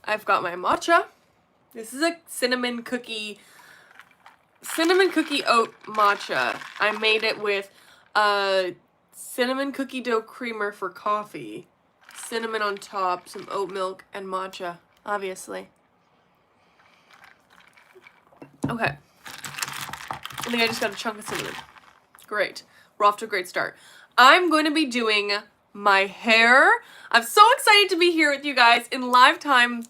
I've got my matcha. This is a cinnamon cookie oat matcha. I made it with cinnamon cookie dough creamer for coffee, cinnamon on top, some oat milk, and matcha, obviously. Okay. I think I just got a chunk of cinnamon. Great. We're off to a great start. I'm going to be doing my hair. I'm so excited to be here with you guys in live time.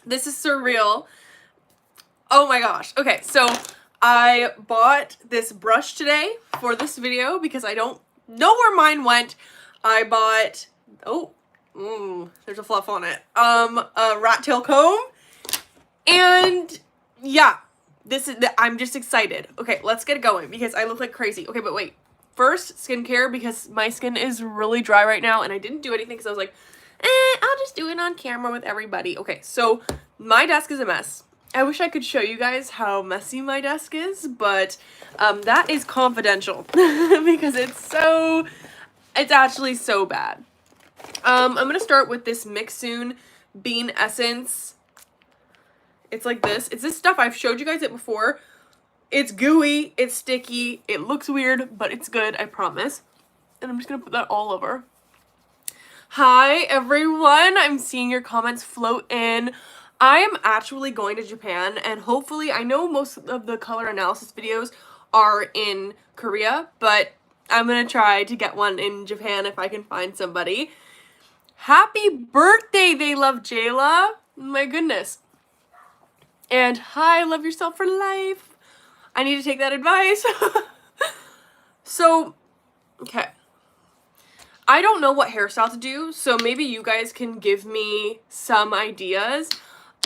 This is surreal. Oh my gosh. Okay, so I bought this brush today for this video because I don't know where mine went. I bought, there's a fluff on it. A rat tail comb. And yeah, I'm just excited. Okay, let's get going because I look like crazy. Okay, but wait. First, skincare, because my skin is really dry right now and I didn't do anything because I was like, I'll just do it on camera with everybody. Okay, so my desk is a mess. I wish I could show you guys how messy my desk is, but that is confidential because it's actually so bad. I'm going to start with this Mixsoon Bean Essence. It's like this. It's this stuff. I've showed you guys it before. It's gooey, it's sticky, it looks weird, but it's good, I promise. And I'm just going to put that all over. Hi, everyone. I'm seeing your comments float in. I am actually going to Japan, and hopefully, I know most of the color analysis videos are in Korea, but I'm going to try to get one in Japan if I can find somebody. Happy birthday, They Love Jayla. My goodness. And hi, Love Yourself for Life. I need to take that advice. So, okay. I don't know what hairstyle to do, so maybe you guys can give me some ideas.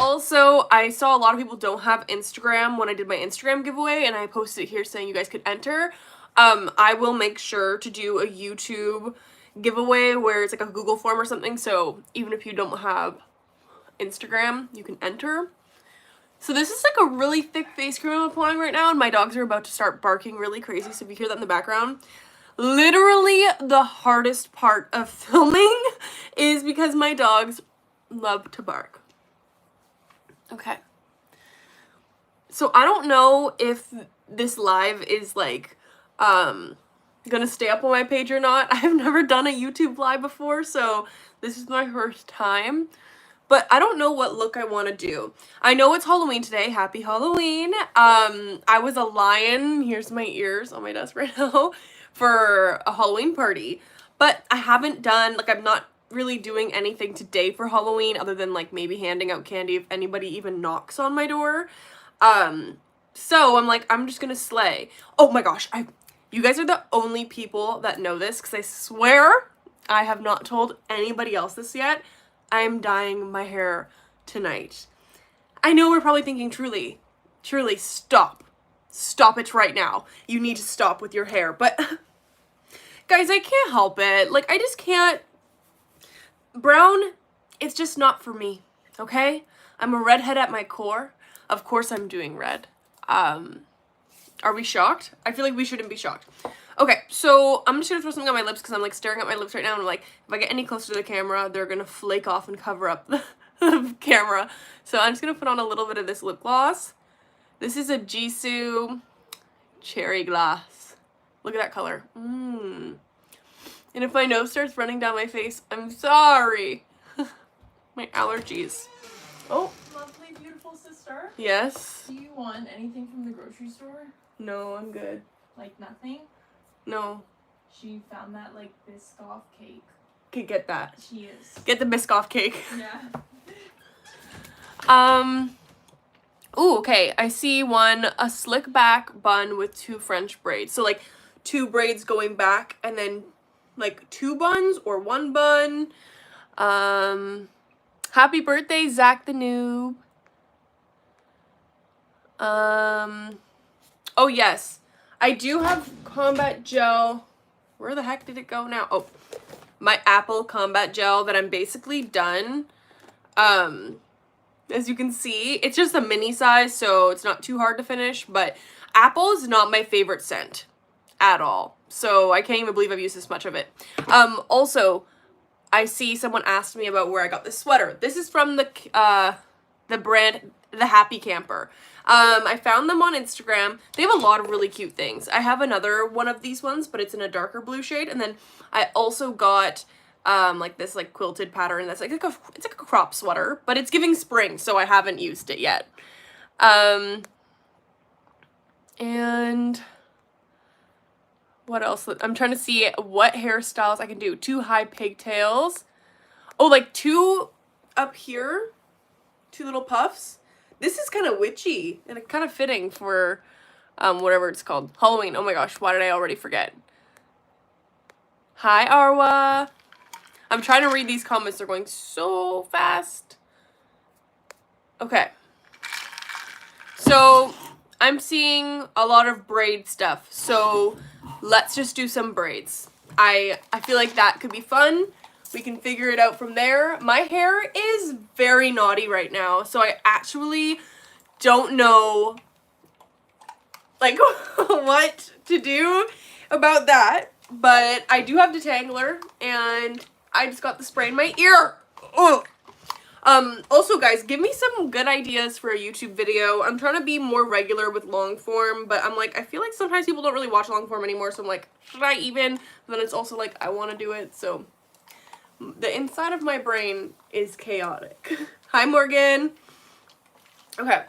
Also, I saw a lot of people don't have Instagram when I did my Instagram giveaway, and I posted it here saying you guys could enter. I will make sure to do a YouTube giveaway where it's like a Google form or something, so even if you don't have Instagram, you can enter. So this is like a really thick face cream I'm applying right now, and my dogs are about to start barking really crazy, so if you hear that in the background, literally the hardest part of filming is because my dogs love to bark. Okay. So I don't know if this live is like gonna stay up on my page or not. I've never done a YouTube live before, so this is my first time. But I don't know what look I want to do. I know it's Halloween today. Happy Halloween. I was a lion. Here's my ears on my desk right now for a Halloween party. But I haven't done, like, I'm not really doing anything today for Halloween other than, like, maybe handing out candy if anybody even knocks on my door. So I'm like, I'm just gonna slay. Oh my gosh. You guys are the only people that know this because I swear I have not told anybody else this yet. I'm dyeing my hair tonight. I know we're probably thinking, Truly, stop. Stop it right now. You need to stop with your hair. But, guys, I can't help it. Like, I just can't. Brown, it's just not for me, okay? I'm a redhead at my core. Of course I'm doing red. Are we shocked? I feel like we shouldn't be shocked. Okay, so I'm just gonna throw something on my lips because I'm like staring at my lips right now and I'm like, if I get any closer to the camera, they're gonna flake off and cover up the camera. So I'm just gonna put on a little bit of this lip gloss. This is a Jisoo Cherry Gloss. Look at that color. And if my nose starts running down my face, I'm sorry. My allergies. Oh. Lovely, beautiful sister. Yes. Do you want anything from the grocery store? No, I'm good. Like nothing? No. She found that, like, Biscoff cake. Okay, get that. She is. Get the Biscoff cake. Yeah. Ooh, okay. I see a slick back bun with 2 French braids. So, like, 2 braids going back and then, like, 2 buns or 1 bun. Happy birthday, Zach the Noob. Oh, yes. I do have Combat Gel. Where the heck did it go now? Oh, my Apple Combat Gel that I'm basically done. As you can see, it's just a mini size, so it's not too hard to finish, but Apple is not my favorite scent at all. So I can't even believe I've used this much of it. Also, I see someone asked me about where I got this sweater. This is from the brand The Happy Camper. I found them on Instagram. They have a lot of really cute things. I have another one of these ones, but it's in a darker blue shade. And then I also got like this like quilted pattern that's like it's like a crop sweater, but it's giving spring, so I haven't used it yet. And what else? I'm trying to see what hairstyles I can do. 2 high pigtails. Oh, like 2 up here. 2 little puffs. This is kind of witchy and it's kind of fitting for whatever it's called. Halloween. Oh my gosh, why did I already forget? Hi, Arwa. I'm trying to read these comments. They're going so fast. Okay. So, I'm seeing a lot of braid stuff. So, let's just do some braids. I feel like that could be fun. We can figure it out from there. My hair is very naughty right now, so I actually don't know like what to do about that. But I do have detangler, and I just got the spray in my ear. Ugh. Also guys, give me some good ideas for a YouTube video. I'm trying to be more regular with long form, but I'm like, I feel like sometimes people don't really watch long form anymore, so I'm like, should I even? And then it's also like, I want to do it, so the inside of my brain is chaotic. Hi, Morgan. Okay.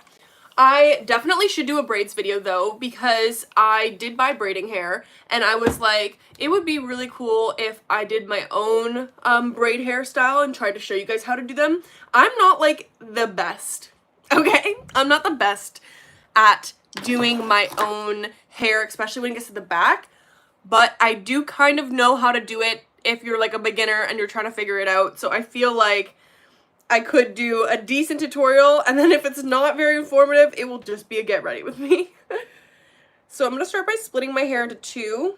I definitely should do a braids video though, because I did buy braiding hair and I was like, it would be really cool if I did my own braid hairstyle and tried to show you guys how to do them. I'm not like the best, okay? I'm not the best at doing my own hair, especially when it gets to the back, but I do kind of know how to do it if you're like a beginner and you're trying to figure it out. So I feel like I could do a decent tutorial, and then if it's not very informative, it will just be a get ready with me. So I'm going to start by splitting my hair into 2.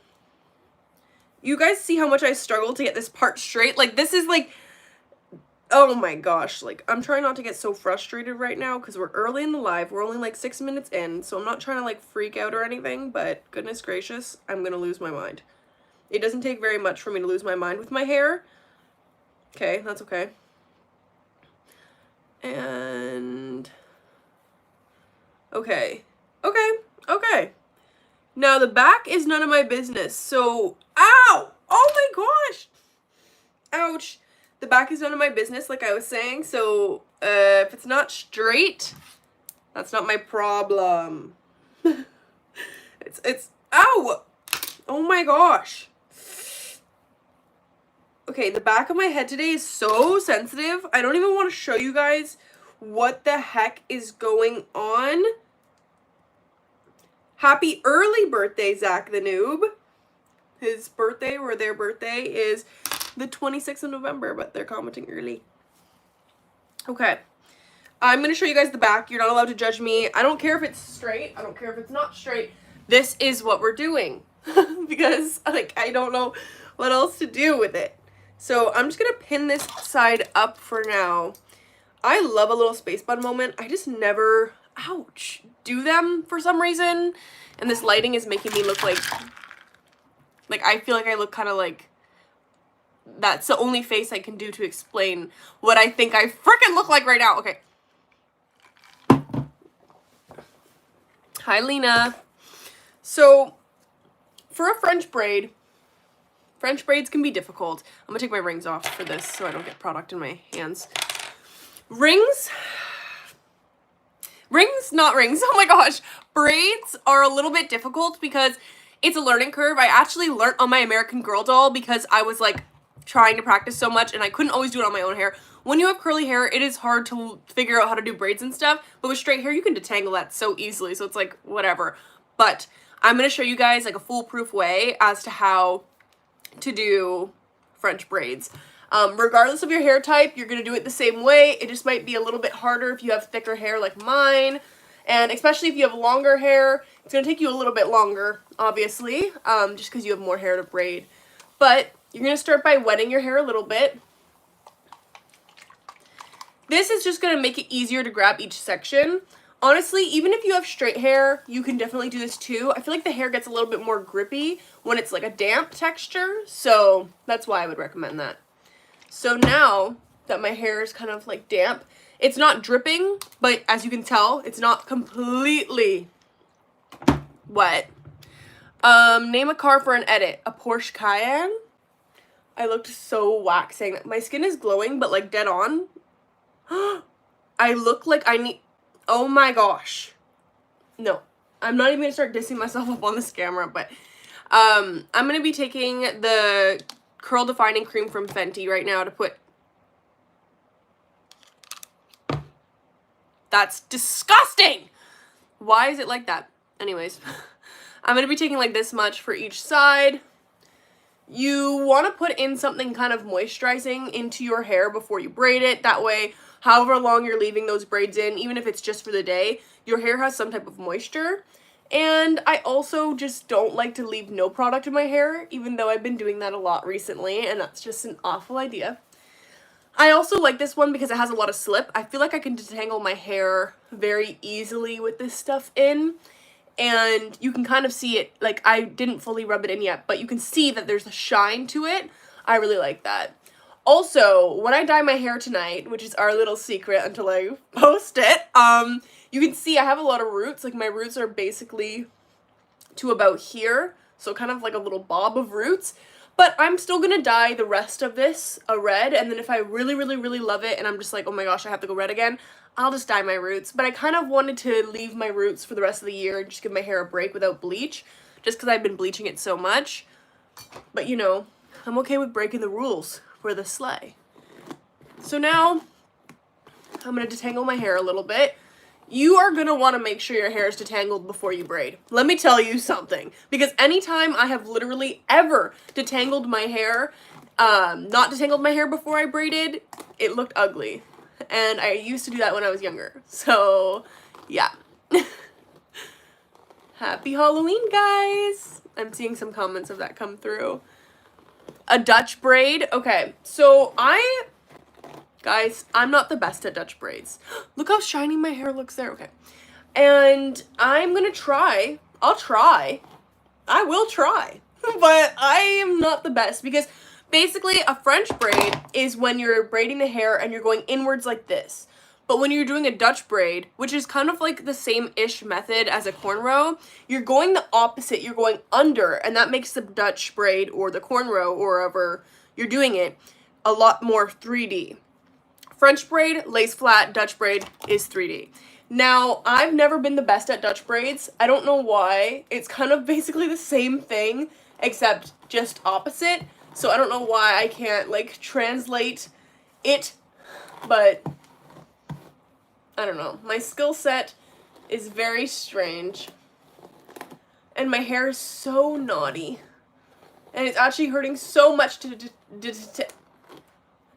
You guys see how much I struggle to get this part straight? Like, this is like, oh my gosh. Like, I'm trying not to get so frustrated right now because we're early in the live. We're only like 6 minutes in, so I'm not trying to like freak out or anything, but goodness gracious, I'm going to lose my mind. It doesn't take very much for me to lose my mind with my hair. Okay, that's okay. And okay. Now the back is none of my business. So, ow! Oh my gosh! Ouch. The back is none of my business, like I was saying. So, if it's not straight, that's not my problem. it's ow! Oh my gosh. Okay, the back of my head today is so sensitive. I don't even want to show you guys what the heck is going on. Happy early birthday, Zach the Noob. His birthday, or their birthday, is the 26th of November, but they're commenting early. Okay. I'm going to show you guys the back. You're not allowed to judge me. I don't care if it's straight. I don't care if it's not straight. This is what we're doing. Because, like, I don't know what else to do with it. So I'm just going to pin this side up for now. I love a little space bun moment. I just never, ouch, do them for some reason. And this lighting is making me look like I feel like I look kind of like, that's the only face I can do to explain what I think I freaking look like right now. Okay. Hi, Lena. So, for a French braids can be difficult. I'm gonna take my rings off for this so I don't get product in my hands. Rings, not rings, oh my gosh. Braids are a little bit difficult because it's a learning curve. I actually learned on my American Girl doll because I was like trying to practice so much and I couldn't always do it on my own hair. When you have curly hair, it is hard to figure out how to do braids and stuff, but with straight hair, you can detangle that so easily, so it's like, whatever. But I'm gonna show you guys like a foolproof way as to how to do French braids. Regardless of your hair type, you're going to do it the same way. It just might be a little bit harder if you have thicker hair like mine. And especially if you have longer hair, it's going to take you a little bit longer, obviously, just because you have more hair to braid. But you're going to start by wetting your hair a little bit. This is just going to make it easier to grab each section. Honestly, even if you have straight hair, you can definitely do this too. I feel like the hair gets a little bit more grippy when it's like a damp texture, so that's why I would recommend that. So now that my hair is kind of like damp, it's not dripping, but as you can tell, it's not completely wet. Name a car for an edit. A Porsche Cayenne. I looked so waxing. My skin is glowing, but like dead on. I look like I need, oh my gosh. No, I'm not even gonna start dissing myself up on this camera, but I'm gonna be taking the curl defining cream from Fenty right now to put, that's disgusting. Why is it like that? Anyways, I'm gonna be taking like this much for each side. You want to put in something kind of moisturizing into your hair before you braid it. That way, however long you're leaving those braids in, even if it's just for the day, your hair has some type of moisture. And I also just don't like to leave no product in my hair, even though I've been doing that a lot recently, and that's just an awful idea. I also like this one because it has a lot of slip. I feel like I can detangle my hair very easily with this stuff in. And you can kind of see it, like I didn't fully rub it in yet, but you can see that there's a shine to it. I really like that. Also, when I dye my hair tonight, which is our little secret until I post it, you can see I have a lot of roots. Like my roots are basically to about here, so kind of like a little bob of roots. But I'm still gonna dye the rest of this a red, and then if I really, really, really love it and I'm just like, oh my gosh, I have to go red again, I'll just dye my roots. But I kind of wanted to leave my roots for the rest of the year and just give my hair a break without bleach, just because I've been bleaching it so much. But you know, I'm okay with breaking the rules for the sleigh. So now, I'm going to detangle my hair a little bit. You are going to want to make sure your hair is detangled before you braid. Let me tell you something. Because anytime I have literally ever detangled my hair, not detangled my hair before I braided, it looked ugly. And I used to do that when I was younger. So, yeah. Happy Halloween, guys! I'm seeing some comments of that come through. A Dutch braid. Okay, so guys, I'm not the best at Dutch braids. Look how shiny my hair looks there. Okay. And I'm gonna try. I will try. But I am not the best because basically a French braid is when you're braiding the hair and you're going inwards like this. But when you're doing a Dutch braid, which is kind of like the same-ish method as a cornrow, you're going the opposite. You're going under, and that makes the Dutch braid or the cornrow or wherever you're doing it a lot more 3D. French braid, lace flat, Dutch braid is 3D. Now, I've never been the best at Dutch braids. I don't know why. It's kind of basically the same thing, except just opposite. So I don't know why I can't, like, translate it, but I don't know. My skill set is very strange. And my hair is so knotty. And it's actually hurting so much to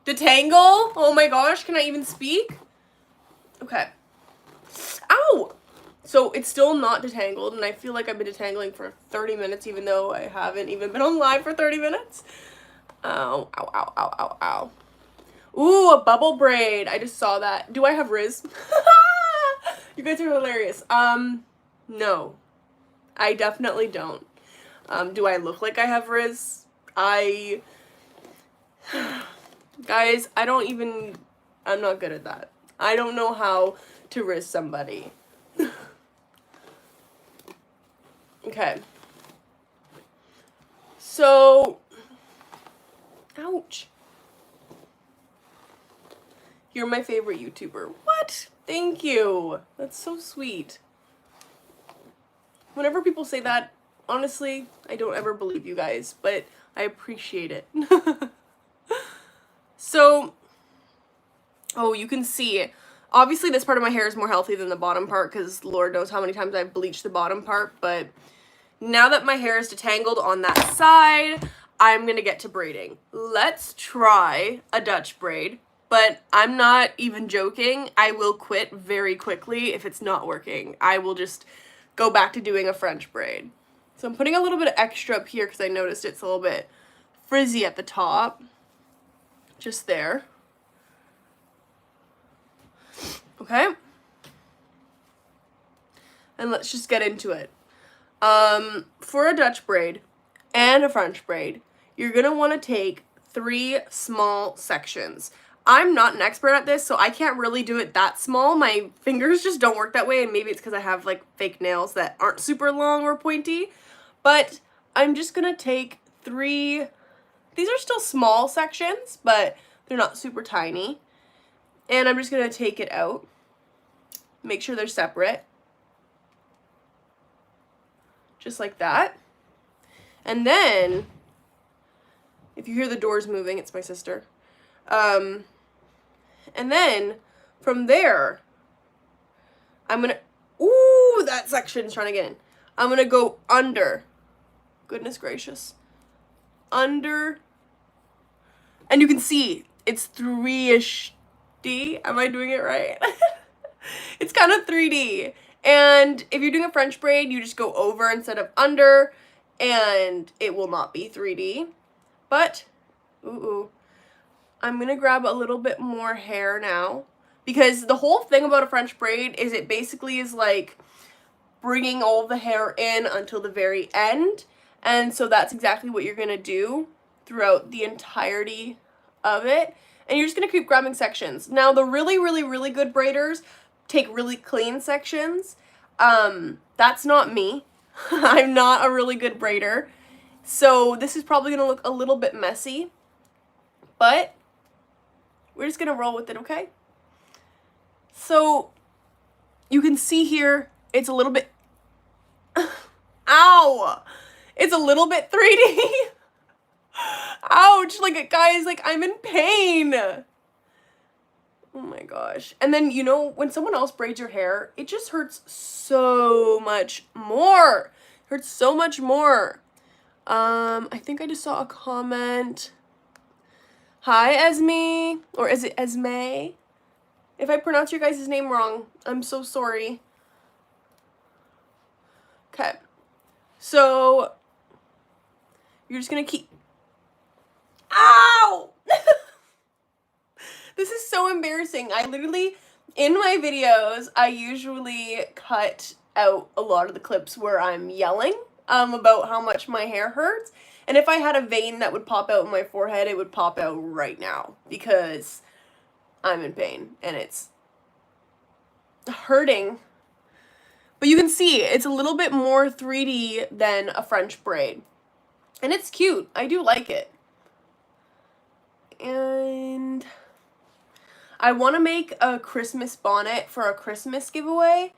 detangle. Oh my gosh, can I even speak? Okay. Ow! So it's still not detangled, and I feel like I've been detangling for 30 minutes, even though I haven't even been on live for 30 minutes. Ow, ow, ow, ow, ow, ow. Ooh, a bubble braid. I just saw that. Do I have Frizz? You guys are hilarious. No. I definitely don't. Do I look like I have Frizz? Guys, I'm not good at that. I don't know how to Frizz somebody. Okay. So, ouch. You're my favorite YouTuber. What? Thank you. That's so sweet. Whenever people say that, honestly, I don't ever believe you guys, but I appreciate it. So, oh, you can see, obviously this part of my hair is more healthy than the bottom part because Lord knows how many times I've bleached the bottom part, but now that my hair is detangled on that side, I'm gonna get to braiding. Let's try a Dutch braid, but I'm not even joking. I will quit very quickly if it's not working. I will just go back to doing a French braid. So I'm putting a little bit of extra up here because I noticed it's a little bit frizzy at the top. Just there. Okay. And let's just get into it. For a Dutch braid and a French braid, you're going to want to take 3 small sections. I'm not an expert at this, so I can't really do it that small. My fingers just don't work that way, and maybe it's because I have like fake nails that aren't super long or pointy. But I'm just gonna take 3, these are still small sections, but they're not super tiny. And I'm just gonna take it out, make sure they're separate. Just like that. And then, if you hear the doors moving, it's my sister. And then, from there, I'm gonna, ooh, that section's trying to get in. I'm gonna go under. Goodness gracious. Under. And you can see, it's 3-ish D. Am I doing it right? It's kind of 3D. And if you're doing a French braid, you just go over instead of under, and it will not be 3D. But, I'm gonna grab a little bit more hair now, because the whole thing about a French braid is it basically is like bringing all the hair in until the very end. And so that's exactly what you're gonna do throughout the entirety of it. And you're just gonna keep grabbing sections. Now, the really, really, really good braiders take really clean sections. That's not me. I'm not a really good braider. So this is probably gonna look a little bit messy, but we're just gonna roll with it, okay? So you can see here, it's a little bit, ow! It's a little bit 3D. Ouch, like, guys, like, I'm in pain. Oh my gosh. And then, you know, when someone else braids your hair, it just hurts so much more. It hurts so much more. I think I just saw a comment. Hi, Esme. Or is it Esme? If I pronounce your guys' name wrong, I'm so sorry. Okay. So, you're just gonna keep... Ow! This is so embarrassing. I literally, in my videos, I usually cut out a lot of the clips where I'm yelling about how much my hair hurts. And if I had a vein that would pop out in my forehead, it would pop out right now because I'm in pain and it's hurting. But you can see it's a little bit more 3D than a French braid. And it's cute. I do like it. And I want to make a Christmas bonnet for a Christmas giveaway.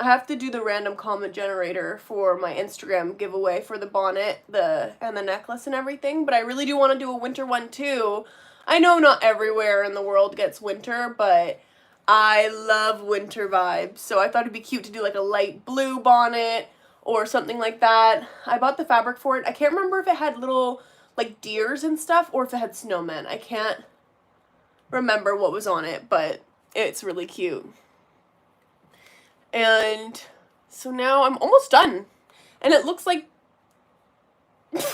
I have to do the random comment generator for my Instagram giveaway for the bonnet, and the necklace and everything, but I really do want to do a winter one too. I know not everywhere in the world gets winter, but I love winter vibes, so I thought it'd be cute to do like a light blue bonnet or something like that. I bought the fabric for it. I can't remember if it had little like deers and stuff or if it had snowmen. I can't remember what was on it, but it's really cute. And so now I'm almost done, and it looks like and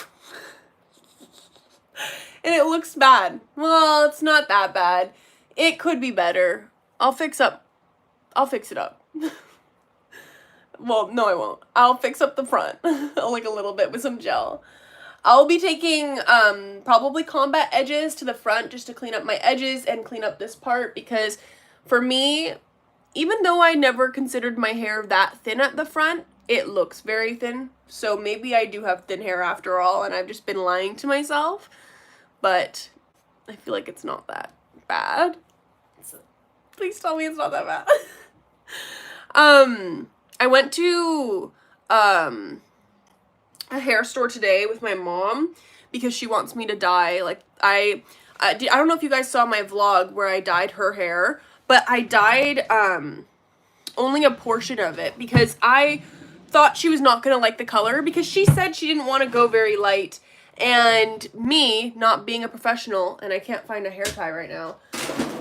it looks bad. Well, it's not that bad. It could be better. I'll fix it up. Well, no, I won't. I'll fix up the front like a little bit with some gel. I'll be taking probably combat edges to the front just to clean up my edges and clean up this part, because for me, even though I never considered my hair that thin at the front, it looks very thin. So maybe I do have thin hair after all, and I've just been lying to myself. But I feel like it's not that bad. So please tell me it's not that bad. I went to a hair store today with my mom because she wants me to dye. Like, I don't know if you guys saw my vlog where I dyed her hair, but I dyed only a portion of it because I thought she was not gonna like the color, because she said she didn't want to go very light, and me, not being a professional, and I can't find a hair tie right now,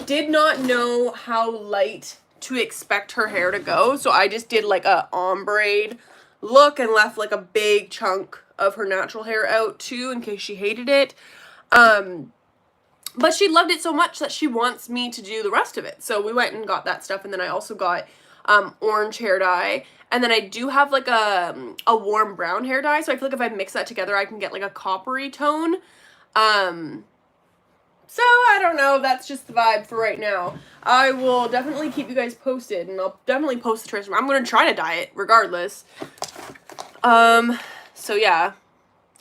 did not know how light to expect her hair to go, so I just did like a ombre look and left like a big chunk of her natural hair out too in case she hated it. But she loved it so much that she wants me to do the rest of it. So we went and got that stuff, and then I also got orange hair dye, and then I do have like a warm brown hair dye, so I feel like if I mix that together I can get like a coppery tone. So I don't know, that's just the vibe for right now. I will definitely keep you guys posted, and I'll definitely post the transformation. I'm gonna try to dye it regardless. So yeah.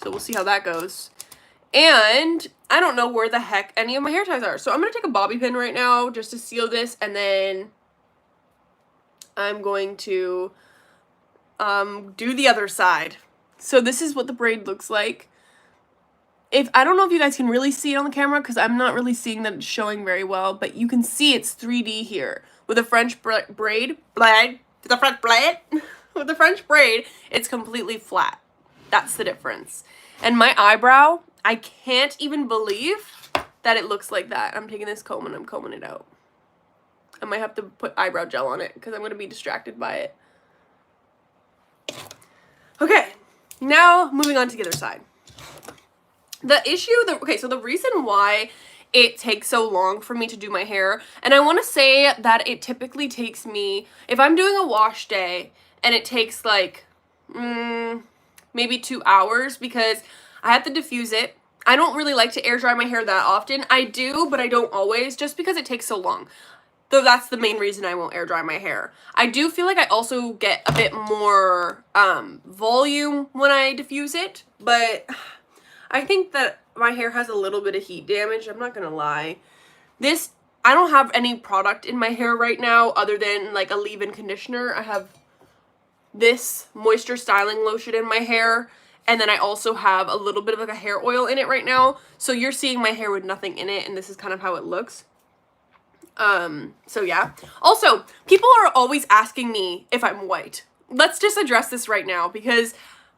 So we'll see how that goes. And I don't know where the heck any of my hair ties are. So I'm going to take a bobby pin right now just to seal this. And then I'm going to do the other side. So this is what the braid looks like. I don't know if you guys can really see it on the camera because I'm not really seeing that it's showing very well. But you can see it's 3D here. With a French braid, with the French braid, it's completely flat. That's the difference. And my eyebrow, I can't even believe that it looks like that. I'm taking this comb and I'm combing it out. I might have to put eyebrow gel on it because I'm going to be distracted by it. Okay, now moving on to the other side. So the reason why it takes so long for me to do my hair, and I want to say that it typically takes me, if I'm doing a wash day, and it takes like, maybe 2 hours because I have to diffuse it. I don't really like to air dry my hair that often. I do, but I don't always, just because it takes so long. Though that's the main reason I won't air dry my hair. I do feel like I also get a bit more volume when I diffuse it, but I think that my hair has a little bit of heat damage. I'm not gonna lie. I don't have any product in my hair right now other than like a leave-in conditioner. I have this moisture styling lotion in my hair, and then I also have a little bit of like a hair oil in it right now. So you're seeing my hair with nothing in it, and this is kind of how it looks. So yeah. Also, people are always asking me if I'm white. Let's just address this right now because,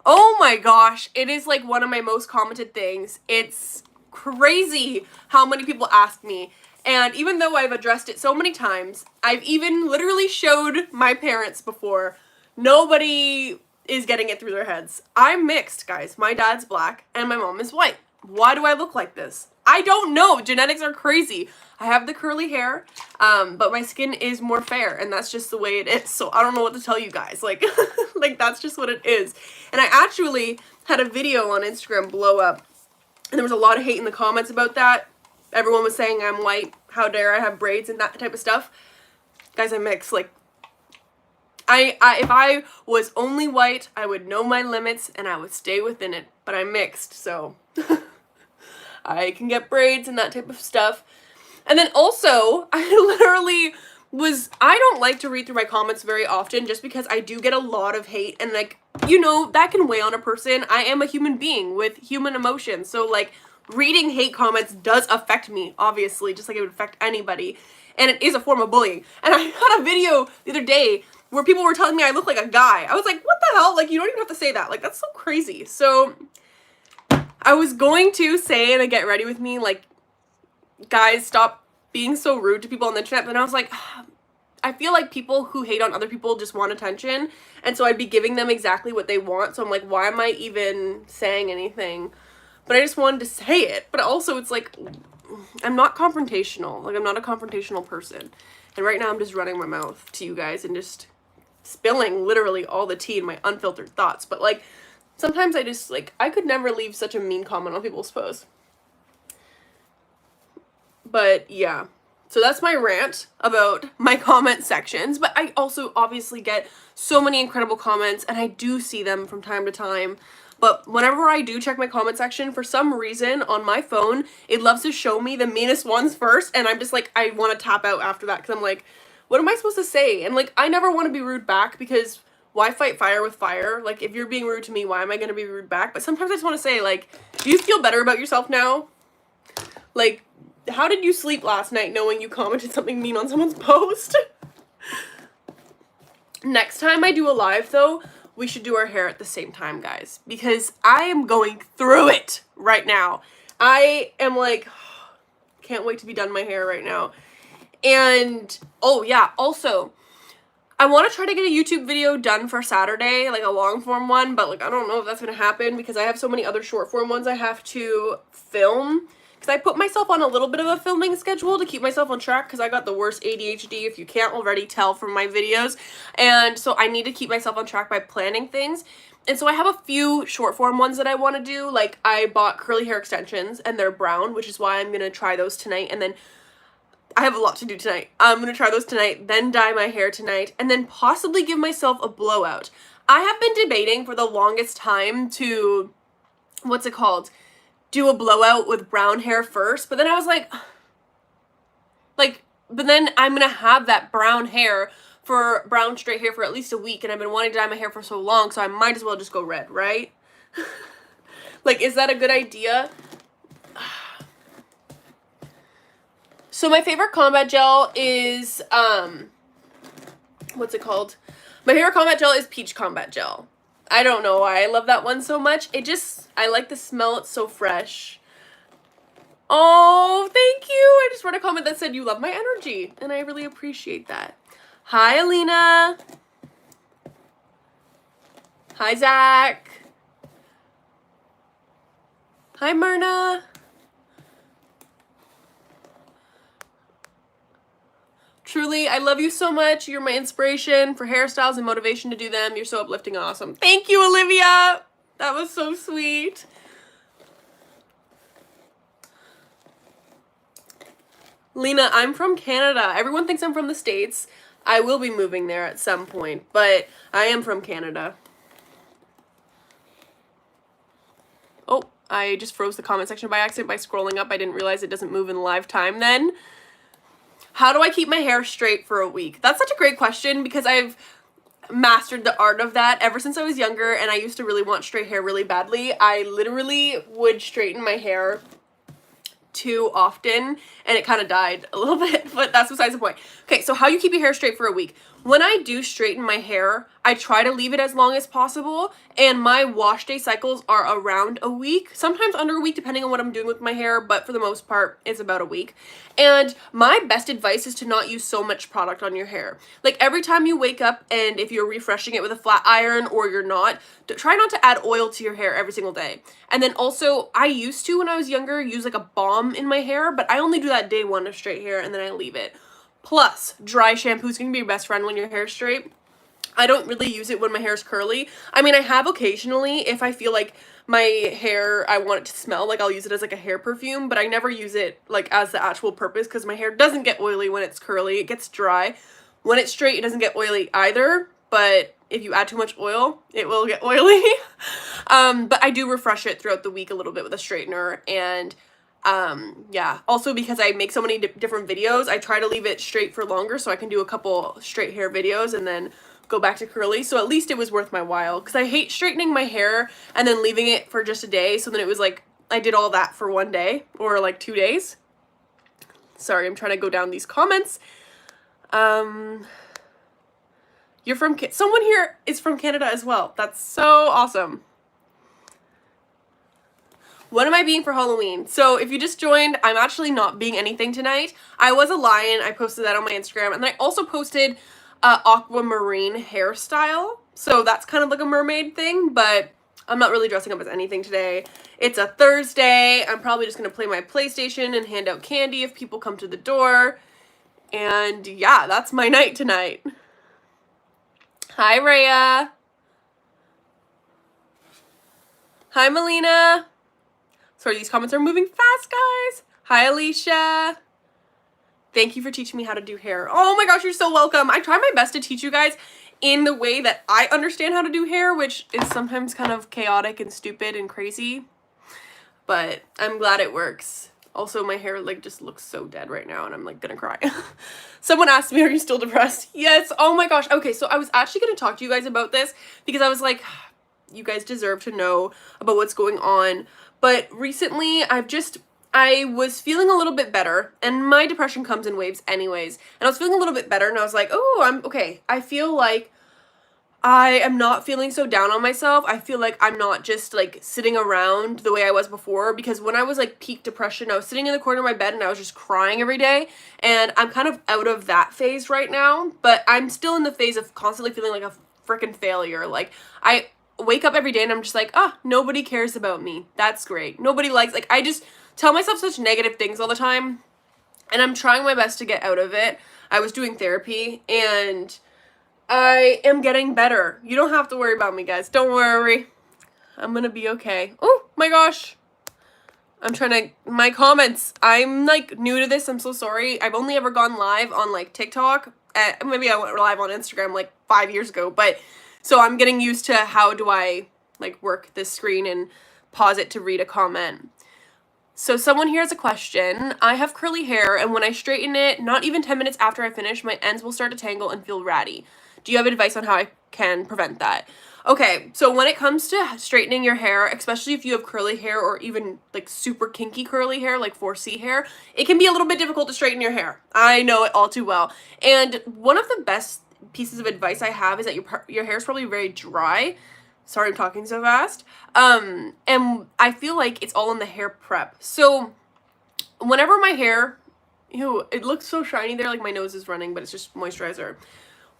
oh my gosh, it is like one of my most commented things. It's crazy how many people ask me. And even though I've addressed it so many times, I've even literally showed my parents before. Nobody is getting it through their heads. I'm mixed, guys. My dad's black and my mom is white. Why do I look like this? I don't know. Genetics are crazy. I have the curly hair, but my skin is more fair, and that's just the way it is. So I don't know what to tell you guys. Like, like that's just what it is. And I actually had a video on Instagram blow up, and there was a lot of hate in the comments about that. Everyone was saying I'm white. How dare I have braids and that type of stuff. Guys, I'm mixed. Like, if I was only white, I would know my limits and I would stay within it, but I'm mixed, so I can get braids and that type of stuff. And then also, I don't like to read through my comments very often just because I do get a lot of hate, and like, you know, that can weigh on a person. I am a human being with human emotions, so like, reading hate comments does affect me, obviously, just like it would affect anybody, and it is a form of bullying. And I had a video the other day where people were telling me I look like a guy. I was like, what the hell? Like, you don't even have to say that. Like, that's so crazy. So I was going to say in a Get Ready With Me, like, guys, stop being so rude to people on the internet. And I was like, I feel like people who hate on other people just want attention. And so I'd be giving them exactly what they want. So I'm like, why am I even saying anything? But I just wanted to say it. But also it's like, I'm not confrontational. Like, I'm not a confrontational person. And right now I'm just running my mouth to you guys and just spilling literally all the tea and my unfiltered thoughts. But like, sometimes I just like, I could never leave such a mean comment on people's posts. But yeah, so that's my rant about my comment sections. But I also obviously get so many incredible comments, and I do see them from time to time. But whenever I do check my comment section, for some reason on my phone, it loves to show me the meanest ones first, and I'm just like, I want to tap out after that because I'm like, what am I supposed to say? And like, I never want to be rude back because why fight fire with fire? Like, if you're being rude to me, why am I going to be rude back? But sometimes I just want to say, like, do you feel better about yourself now? Like, how did you sleep last night knowing you commented something mean on someone's post? Next time I do a live, though, we should do our hair at the same time, guys, because I am going through it right now. I am like, can't wait to be done my hair right now. And, oh yeah, also, I want to try to get a YouTube video done for Saturday, like a long form one, but like, I don't know if that's going to happen because I have so many other short form ones I have to film. because I put myself on a little bit of a filming schedule to keep myself on track because I got the worst ADHD, if you can't already tell from my videos. And so I need to keep myself on track by planning things. And so I have a few short form ones that I want to do. Like I bought curly hair extensions and they're brown, which is why I'm going to try those tonight. And then I have a lot to do tonight. I'm going to try those tonight, then dye my hair tonight, and then possibly give myself a blowout. I have been debating for the longest time to, what's it called, do a blowout with brown hair first, but then I was like, but then I'm going to have that brown hair for brown straight hair for at least a week, and I've been wanting to dye my hair for so long, so I might as well just go red, right? Like, is that a good idea? So my favorite combat gel is, what's it called? My favorite combat gel is Peach Combat Gel. I don't know why I love that one so much. I like the smell, it's so fresh. Oh, thank you. I just read a comment that said you love my energy, and I really appreciate that. Hi, Alina. Hi, Zach. Hi, Myrna. Truly, I love you so much. You're my inspiration for hairstyles and motivation to do them. You're so uplifting and awesome. Thank you, Olivia. That was so sweet. Lena, I'm from Canada. Everyone thinks I'm from the States. I will be moving there at some point, but I am from Canada. Oh, I just froze the comment section by accident by scrolling up. I didn't realize it doesn't move in live time then. How do I keep my hair straight for a week? That's such a great question because I've mastered the art of that ever since I was younger, and I used to really want straight hair really badly. I literally would straighten my hair too often and it kind of died a little bit, but that's besides the point. Okay, so how you keep your hair straight for a week. When I do straighten my hair, I try to leave it as long as possible, and my wash day cycles are around a week, sometimes under a week depending on what I'm doing with my hair, but for the most part it's about a week. And my best advice is to not use so much product on your hair. Like every time you wake up, and if you're refreshing it with a flat iron or you're not, try not to add oil to your hair every single day. And then also, I used to, when I was younger, use like a balm in my hair, but I only do that day one of straight hair and then I leave it. Plus, dry shampoo is going to be your best friend when your hair's straight. I don't really use it when my hair's curly. I mean, I have occasionally if I feel like my hair, I want it to smell, like I'll use it as like a hair perfume, but I never use it like as the actual purpose because my hair doesn't get oily when it's curly. It gets dry. When it's straight, it doesn't get oily either, but if you add too much oil, it will get oily. But I do refresh it throughout the week a little bit with a straightener, and yeah, also because I make so many different videos, I try to leave it straight for longer so I can do a couple straight hair videos and then go back to curly, so at least it was worth my while, because I hate straightening my hair and then leaving it for just a day, so then it was like I did all that for one day or like 2 days. Sorry, I'm trying to go down these comments. You're from someone here is from Canada as well. That's so awesome. What am I being for Halloween? So if you just joined, I'm actually not being anything tonight. I was a lion. I posted that on my Instagram, and then I also posted aquamarine hairstyle. So that's kind of like a mermaid thing, but I'm not really dressing up as anything today. It's a Thursday. I'm probably just going to play my PlayStation and hand out candy if people come to the door. And yeah, that's my night tonight. Hi, Rhea. Hi, Melina. Sorry, these comments are moving fast, guys. Hi, Alicia. Thank you for teaching me how to do hair. Oh my gosh, you're so welcome. I try my best to teach you guys in the way that I understand how to do hair, which is sometimes kind of chaotic and stupid and crazy, but I'm glad it works. Also, my hair like just looks so dead right now and I'm like gonna cry. Someone asked me, are you still depressed? Yes. Oh my gosh. Okay, so I was actually gonna talk to you guys about this because I was like, you guys deserve to know about what's going on. But recently I was feeling a little bit better, and my depression comes in waves anyways, and I was feeling a little bit better, and I was like, oh, I'm okay. I feel like I am not feeling so down on myself. I feel like I'm not just like sitting around the way I was before, because when I was like peak depression, I was sitting in the corner of my bed and I was just crying every day, and I'm kind of out of that phase right now, but I'm still in the phase of constantly feeling like a freaking failure. Like I wake up every day and I'm just like, oh, nobody cares about me. That's great. Nobody likes, like, tell myself such negative things all the time, and I'm trying my best to get out of it. I was doing therapy, and I am getting better. You don't have to worry about me, guys. Don't worry. I'm gonna be okay. Oh my gosh. I'm trying to, my comments. I'm like new to this. I'm so sorry. I've only ever gone live on like TikTok. Maybe I went live on Instagram like 5 years ago, but so I'm getting used to how do I like work this screen and pause it to read a comment. So someone here has a question. I have curly hair, and when I straighten it, not even 10 minutes after I finish, my ends will start to tangle and feel ratty. Do you have advice on how I can prevent that? Okay, so when it comes to straightening your hair, especially if you have curly hair or even like super kinky curly hair, like 4C hair, it can be a little bit difficult to straighten your hair. I know it all too well. And one of the best pieces of advice I have is that your hair is probably very dry. Sorry, I'm talking so fast. And I feel like it's all in the hair prep. So whenever my hair, ew, it looks so shiny there, like my nose is running, but it's just moisturizer.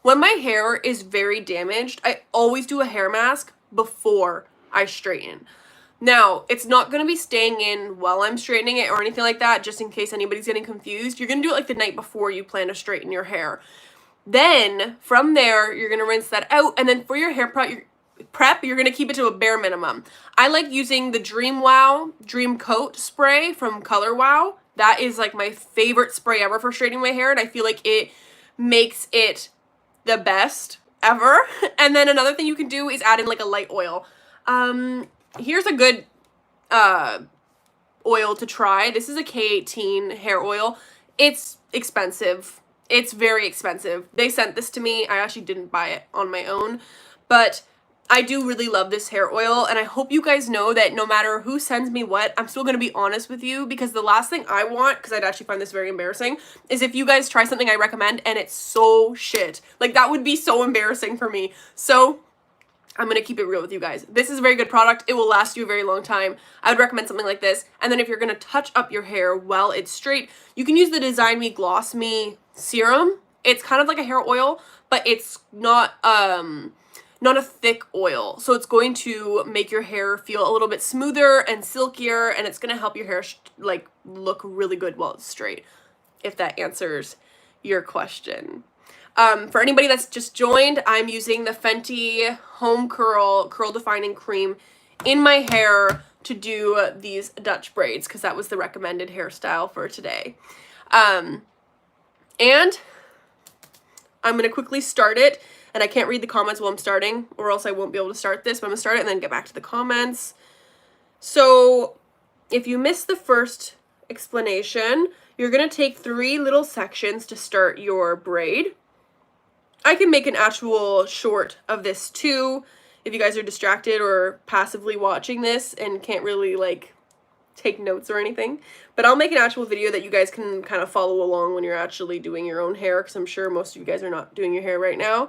When my hair is very damaged, I always do a hair mask before I straighten. Now, it's not going to be staying in while I'm straightening it or anything like that, just in case anybody's getting confused. You're going to do it like the night before you plan to straighten your hair. Then, from there, you're going to rinse that out, and then for your hair prep, you're going to keep it to a bare minimum. I like using the Dream Coat spray from Color Wow. That is like my favorite spray ever for straightening my hair, and I feel like it makes it the best ever. And then another thing you can do is add in like a light oil. Here's a good oil to try. This is a K18 hair oil. It's expensive. It's very expensive. They sent this to me. I actually didn't buy it on my own, but I do really love this hair oil, and I hope you guys know that no matter who sends me what, I'm still going to be honest with you, because the last thing I want, because I'd actually find this very embarrassing, is if you guys try something I recommend and it's so shit. Like, that would be so embarrassing for me. So I'm going to keep it real with you guys. This is a very good product. It will last you a very long time. I would recommend something like this. And then if you're going to touch up your hair while it's straight, you can use the Design Me Gloss Me Serum. It's kind of like a hair oil, but it's not a thick oil. So it's going to make your hair feel a little bit smoother and silkier, and it's going to help your hair like look really good while it's straight, if that answers your question. For anybody that's just joined, I'm using the Fenty Home Curl Defining Cream in my hair to do these Dutch braids, because that was the recommended hairstyle for today. And I'm going to quickly start it, and I can't read the comments while I'm starting, or else I won't be able to start this, but I'm going to start it and then get back to the comments. So if you missed the first explanation, you're going to take 3 little sections to start your braid. I can make an actual short of this too, if you guys are distracted or passively watching this and can't really like take notes or anything. But I'll make an actual video that you guys can kind of follow along when you're actually doing your own hair, because I'm sure most of you guys are not doing your hair right now.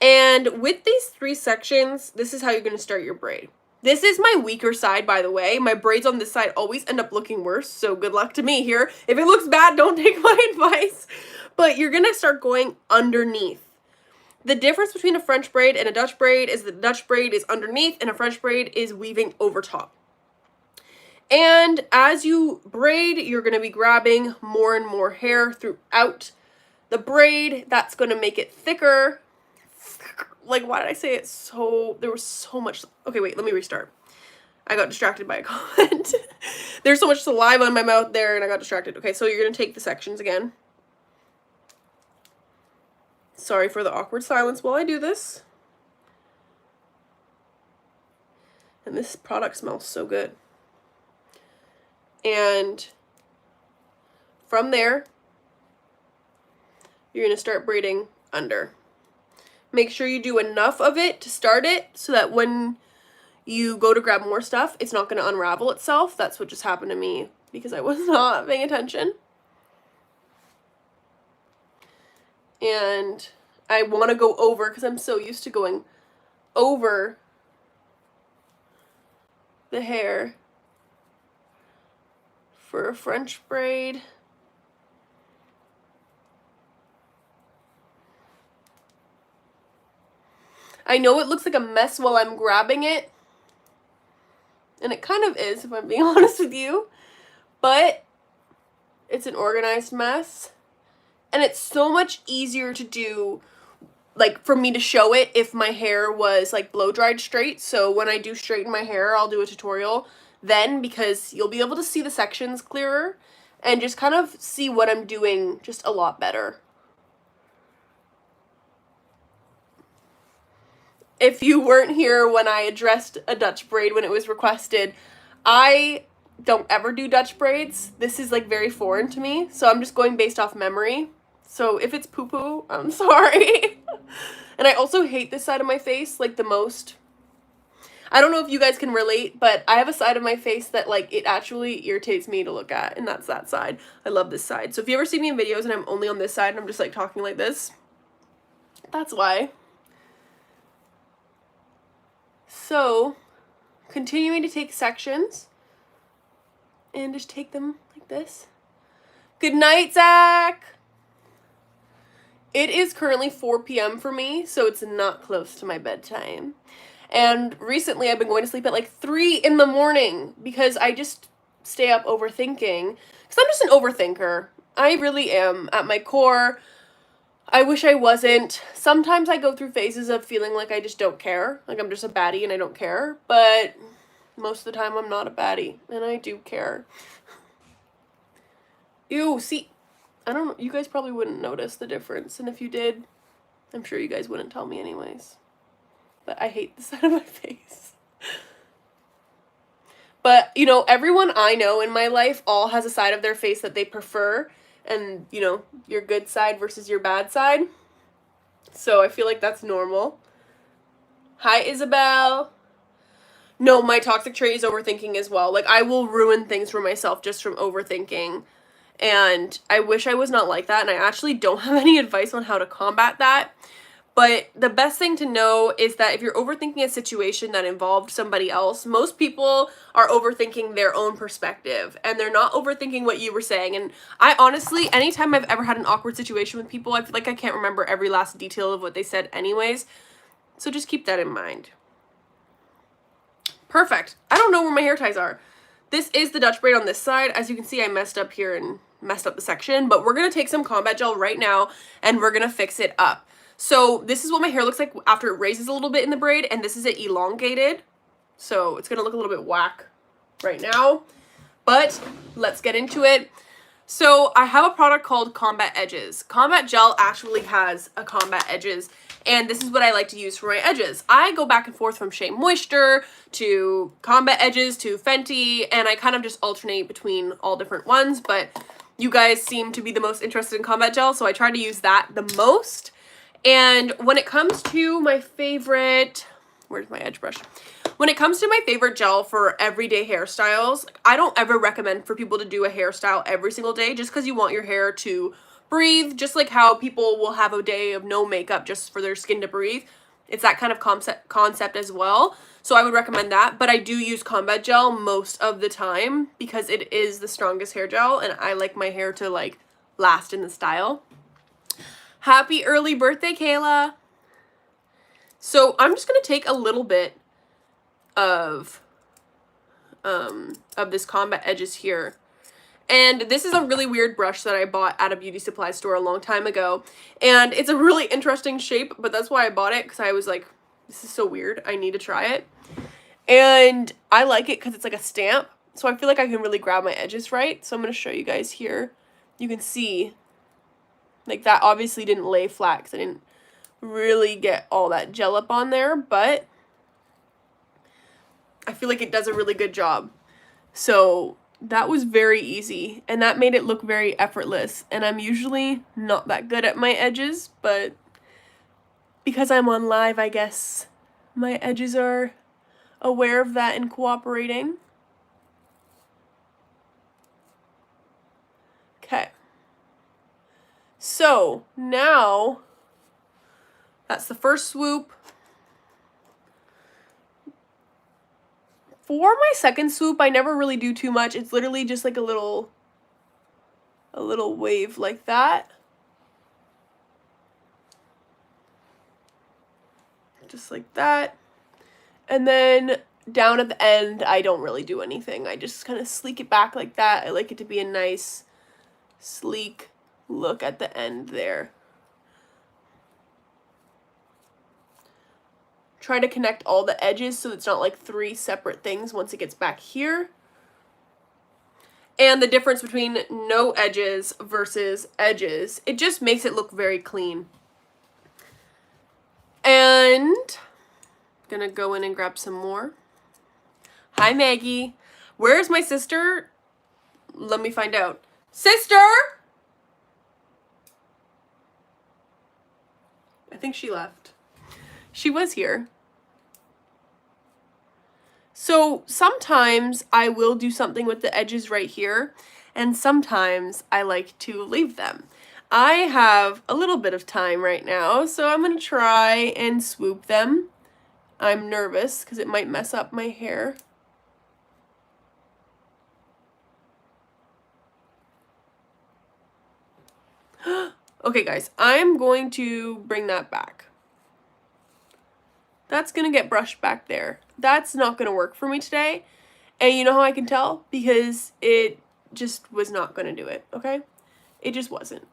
And with these 3 sections, this is how you're going to start your braid. This is my weaker side, by the way. My braids on this side always end up looking worse, so good luck to me here. If it looks bad, don't take my advice. But you're going to start going underneath. The difference between a French braid and a Dutch braid is that the Dutch braid is underneath and a French braid is weaving over top. And as you braid, you're going to be grabbing more and more hair throughout the braid. That's going to make it thicker. Like, why did I say it so... There was so much... Okay, wait, let me restart. I got distracted by a comment. There's so much saliva in my mouth there, and I got distracted. Okay, so you're going to take the sections again. Sorry for the awkward silence while I do this. And this product smells so good. And from there, you're going to start braiding under. Make sure you do enough of it to start it so that when you go to grab more stuff, it's not going to unravel itself. That's what just happened to me because I was not paying attention. And I want to go over, because I'm so used to going over the hair for a French braid. I know it looks like a mess while I'm grabbing it, and it kind of is, if I'm being honest with you, but it's an organized mess. And it's so much easier to do, like, for me to show it if my hair was, like, blow-dried straight. So when I do straighten my hair, I'll do a tutorial then, because you'll be able to see the sections clearer and just kind of see what I'm doing just a lot better. If you weren't here when I addressed a Dutch braid when it was requested, I don't ever do Dutch braids. This is, like, very foreign to me, so I'm just going based off memory. So if it's poo-poo, I'm sorry. And I also hate this side of my face, like, the most. I don't know if you guys can relate, but I have a side of my face that, like, it actually irritates me to look at, and that's that side. I love this side. So if you ever see me in videos and I'm only on this side and I'm just, like, talking like this, that's why. So, continuing to take sections, and just take them like this. Good night, Zach! It is currently 4 p.m. for me, so it's not close to my bedtime. And recently I've been going to sleep at like 3 in the morning because I just stay up overthinking. Because I'm just an overthinker. I really am at my core. I wish I wasn't. Sometimes I go through phases of feeling like I just don't care. Like I'm just a baddie and I don't care. But most of the time I'm not a baddie and I do care. Ew, see, I don't know. You guys probably wouldn't notice the difference. And if you did, I'm sure you guys wouldn't tell me anyways. But I hate the side of my face. But, you know, everyone I know in my life all has a side of their face that they prefer. And, you know, your good side versus your bad side. So I feel like that's normal. Hi, Isabel. No, my toxic trait is overthinking as well. Like, I will ruin things for myself just from overthinking. And I wish I was not like that. And I actually don't have any advice on how to combat that. But the best thing to know is that if you're overthinking a situation that involved somebody else, most people are overthinking their own perspective and they're not overthinking what you were saying. And I honestly, anytime I've ever had an awkward situation with people, I feel like I can't remember every last detail of what they said anyways. So just keep that in mind. Perfect. I don't know where my hair ties are. This is the Dutch braid on this side. As you can see, I messed up here and messed up the section, but we're going to take some combat gel right now and we're going to fix it up. So this is what my hair looks like after it raises a little bit in the braid, and this is it elongated. So it's going to look a little bit whack right now, but let's get into it. So I have a product called Combat Edges. Combat Gel actually has a Combat Edges, and this is what I like to use for my edges. I go back and forth from Shea Moisture to Combat Edges to Fenty, and I kind of just alternate between all different ones, but you guys seem to be the most interested in Combat Gel, so I try to use that the most. And when it comes to my favorite, where's my edge brush? When it comes to my favorite gel for everyday hairstyles, I don't ever recommend for people to do a hairstyle every single day just because you want your hair to breathe, just like how people will have a day of no makeup just for their skin to breathe. It's that kind of concept as well. So I would recommend that, but I do use Combat Gel most of the time because it is the strongest hair gel and I like my hair to like last in the style. Happy early birthday, Kayla. So I'm just going to take a little bit of this Combat Edges here. And this is a really weird brush that I bought at a beauty supply store a long time ago. And it's a really interesting shape, but that's why I bought it, because I was like, this is so weird. I need to try it. And I like it because it's like a stamp. So I feel like I can really grab my edges right. So I'm going to show you guys here. You can see like that obviously didn't lay flat because I didn't really get all that gel up on there, but I feel like it does a really good job. So that was very easy and that made it look very effortless. And I'm usually not that good at my edges, but because I'm on live, I guess my edges are aware of that and cooperating. Okay. So now that's the first swoop. For my second swoop, I never really do too much. It's literally just like a little wave like that. Just like that. And then down at the end, I don't really do anything. I just kind of sleek it back like that. I like it to be a nice, sleek look at the end there. Try to connect all the edges so it's not like 3 separate things once it gets back here. And the difference between no edges versus edges, it just makes it look very clean. And I'm gonna go in and grab some more. Hi, Maggie. Where's my sister? Let me find out. Sister! I think she left. She was here. So sometimes I will do something with the edges right here, and sometimes I like to leave them. I have a little bit of time right now, so I'm gonna try and swoop them. I'm nervous because it might mess up my hair. Okay, guys, I'm going to bring that back. That's gonna get brushed back there. That's not gonna work for me today. And you know how I can tell? Because it just was not gonna do it, okay? It just wasn't.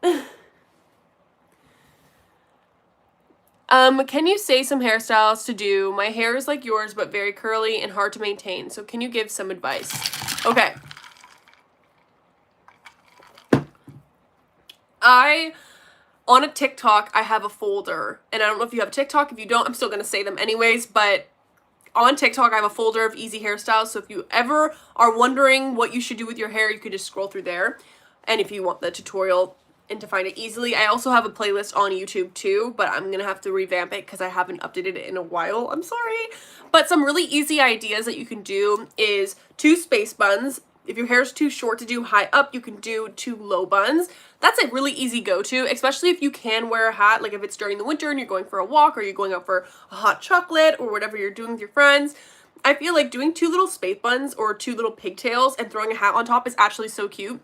Can you say some hairstyles to do? My hair is like yours, but very curly and hard to maintain. So can you give some advice? Okay. On a TikTok, I have a folder, and I don't know if you have a TikTok. If you don't, I'm still gonna say them anyways, but on TikTok, I have a folder of easy hairstyles, so if you ever are wondering what you should do with your hair, you could just scroll through there, and if you want the tutorial and to find it easily. I also have a playlist on YouTube too, but I'm gonna have to revamp it because I haven't updated it in a while. I'm sorry. But some really easy ideas that you can do is 2 space buns. If your hair is too short to do high up, you can do 2 low buns. That's a really easy go-to, especially if you can wear a hat, like if it's during the winter and you're going for a walk or you're going out for a hot chocolate or whatever you're doing with your friends. I feel like doing 2 little space buns or 2 little pigtails and throwing a hat on top is actually so cute.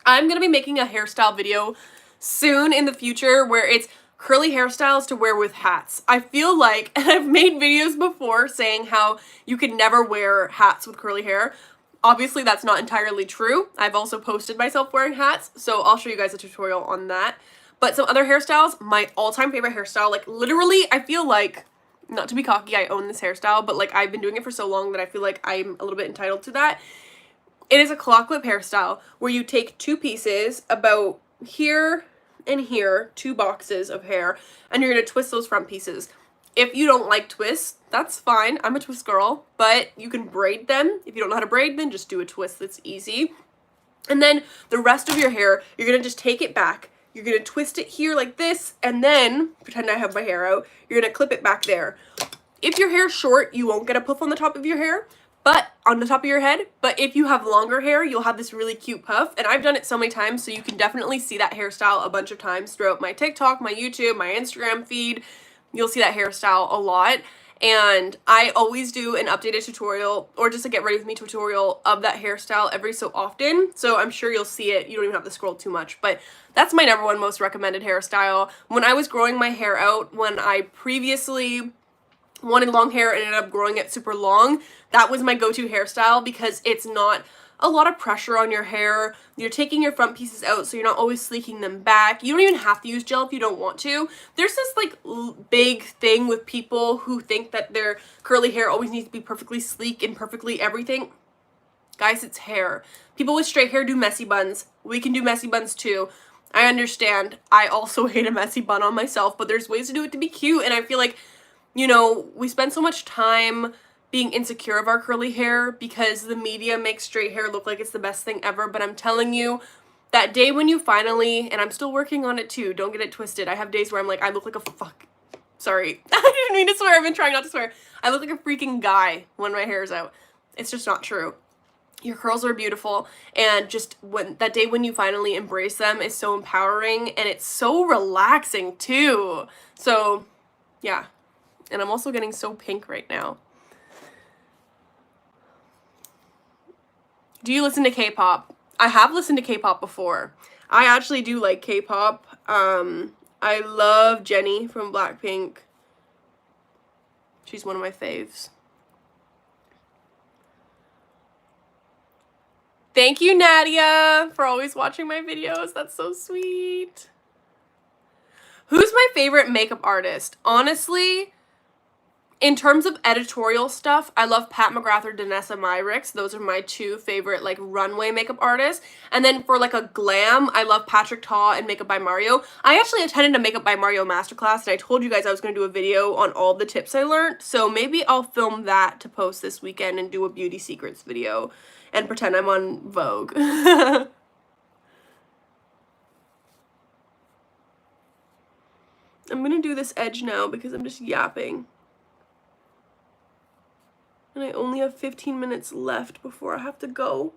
I'm going to be making a hairstyle video soon in the future where it's curly hairstyles to wear with hats. I feel like, and I've made videos before saying how you can never wear hats with curly hair. Obviously, that's not entirely true. I've also posted myself wearing hats, so I'll show you guys a tutorial on that. But some other hairstyles, my all-time favorite hairstyle, like literally, I feel like, not to be cocky, I own this hairstyle, but like I've been doing it for so long that I feel like I'm a little bit entitled to that. It is a claw clip hairstyle where you take 2 pieces about here and here, 2 boxes of hair, and you're going to twist those front pieces. If you don't like twists, that's fine. I'm a twist girl, but you can braid them. If you don't know how to braid, then just do a twist. That's easy. And then the rest of your hair, you're going to just take it back. You're going to twist it here like this, and then, pretend I have my hair out, you're going to clip it back there. If your hair's short, you won't get a puff on the top of your hair, but on the top of your head. But if you have longer hair, you'll have this really cute puff. And I've done it so many times, so you can definitely see that hairstyle a bunch of times throughout my TikTok, my YouTube, my Instagram feed. You'll see that hairstyle a lot. And I always do an updated tutorial or just a get ready with me tutorial of that hairstyle every so often. So I'm sure you'll see it. You don't even have to scroll too much. But that's my #1 most recommended hairstyle. When I was growing my hair out, when I previously wanted long hair and ended up growing it super long, that was my go-to hairstyle because it's not a lot of pressure on your hair. You're taking your front pieces out, so you're not always sleeking them back. You don't even have to use gel if you don't want to. There's this like big thing with people who think that their curly hair always needs to be perfectly sleek and perfectly everything. Guys, it's hair. People with straight hair do messy buns. We can do messy buns too. I understand. I also hate a messy bun on myself, but there's ways to do it to be cute, and I feel like, you know, we spend so much time being insecure of our curly hair because the media makes straight hair look like it's the best thing ever, but I'm telling you, that day when you finally, and I'm still working on it too, don't get it twisted. I have days where I'm like, I look like a sorry. I didn't mean to swear. I've been trying not to swear. I look like a freaking guy when my hair is out. It's just not true. Your curls are beautiful, and just when that day when you finally embrace them is so empowering, and it's so relaxing too. So, yeah. And I'm also getting so pink right now. Do you listen to K-pop? I have listened to K-pop before. I actually do like K-pop. I love Jennie from Blackpink. She's one of my faves. Thank you, Nadia, for always watching my videos. That's so sweet. Who's my favorite makeup artist? Honestly, in terms of editorial stuff, I love Pat McGrath or Danessa Myricks. Those are my two favorite, like, runway makeup artists. And then for, like, a glam, I love Patrick Ta and Makeup by Mario. I actually attended a Makeup by Mario masterclass, and I told you guys I was going to do a video on all the tips I learned. So maybe I'll film that to post this weekend and do a beauty secrets video and pretend I'm on Vogue. I'm going to do this edge now because I'm just yapping. And I only have 15 minutes left before I have to go.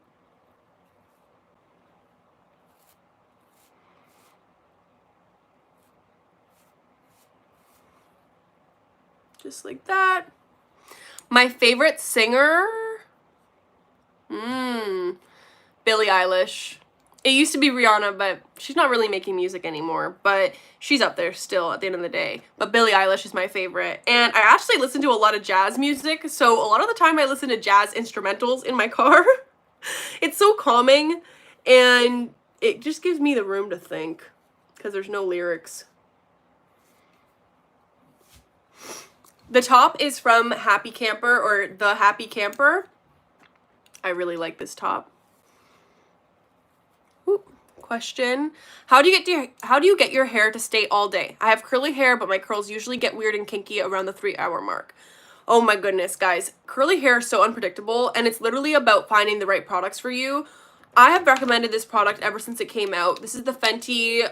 Just like that. My favorite singer? Billie Eilish. It used to be Rihanna, but she's not really making music anymore. But she's up there still at the end of the day. But Billie Eilish is my favorite. And I actually listen to a lot of jazz music. So a lot of the time I listen to jazz instrumentals in my car. It's so calming. And it just gives me the room to think. Because there's no lyrics. The top is from Happy Camper, or The Happy Camper. I really like this top. Ooh, question. How do you get your hair to stay all day? I have curly hair, but my curls usually get weird and kinky around the 3-hour mark. Oh my goodness, guys. Curly hair is so unpredictable, and it's literally about finding the right products for you. I have recommended this product ever since it came out. This is the Fenty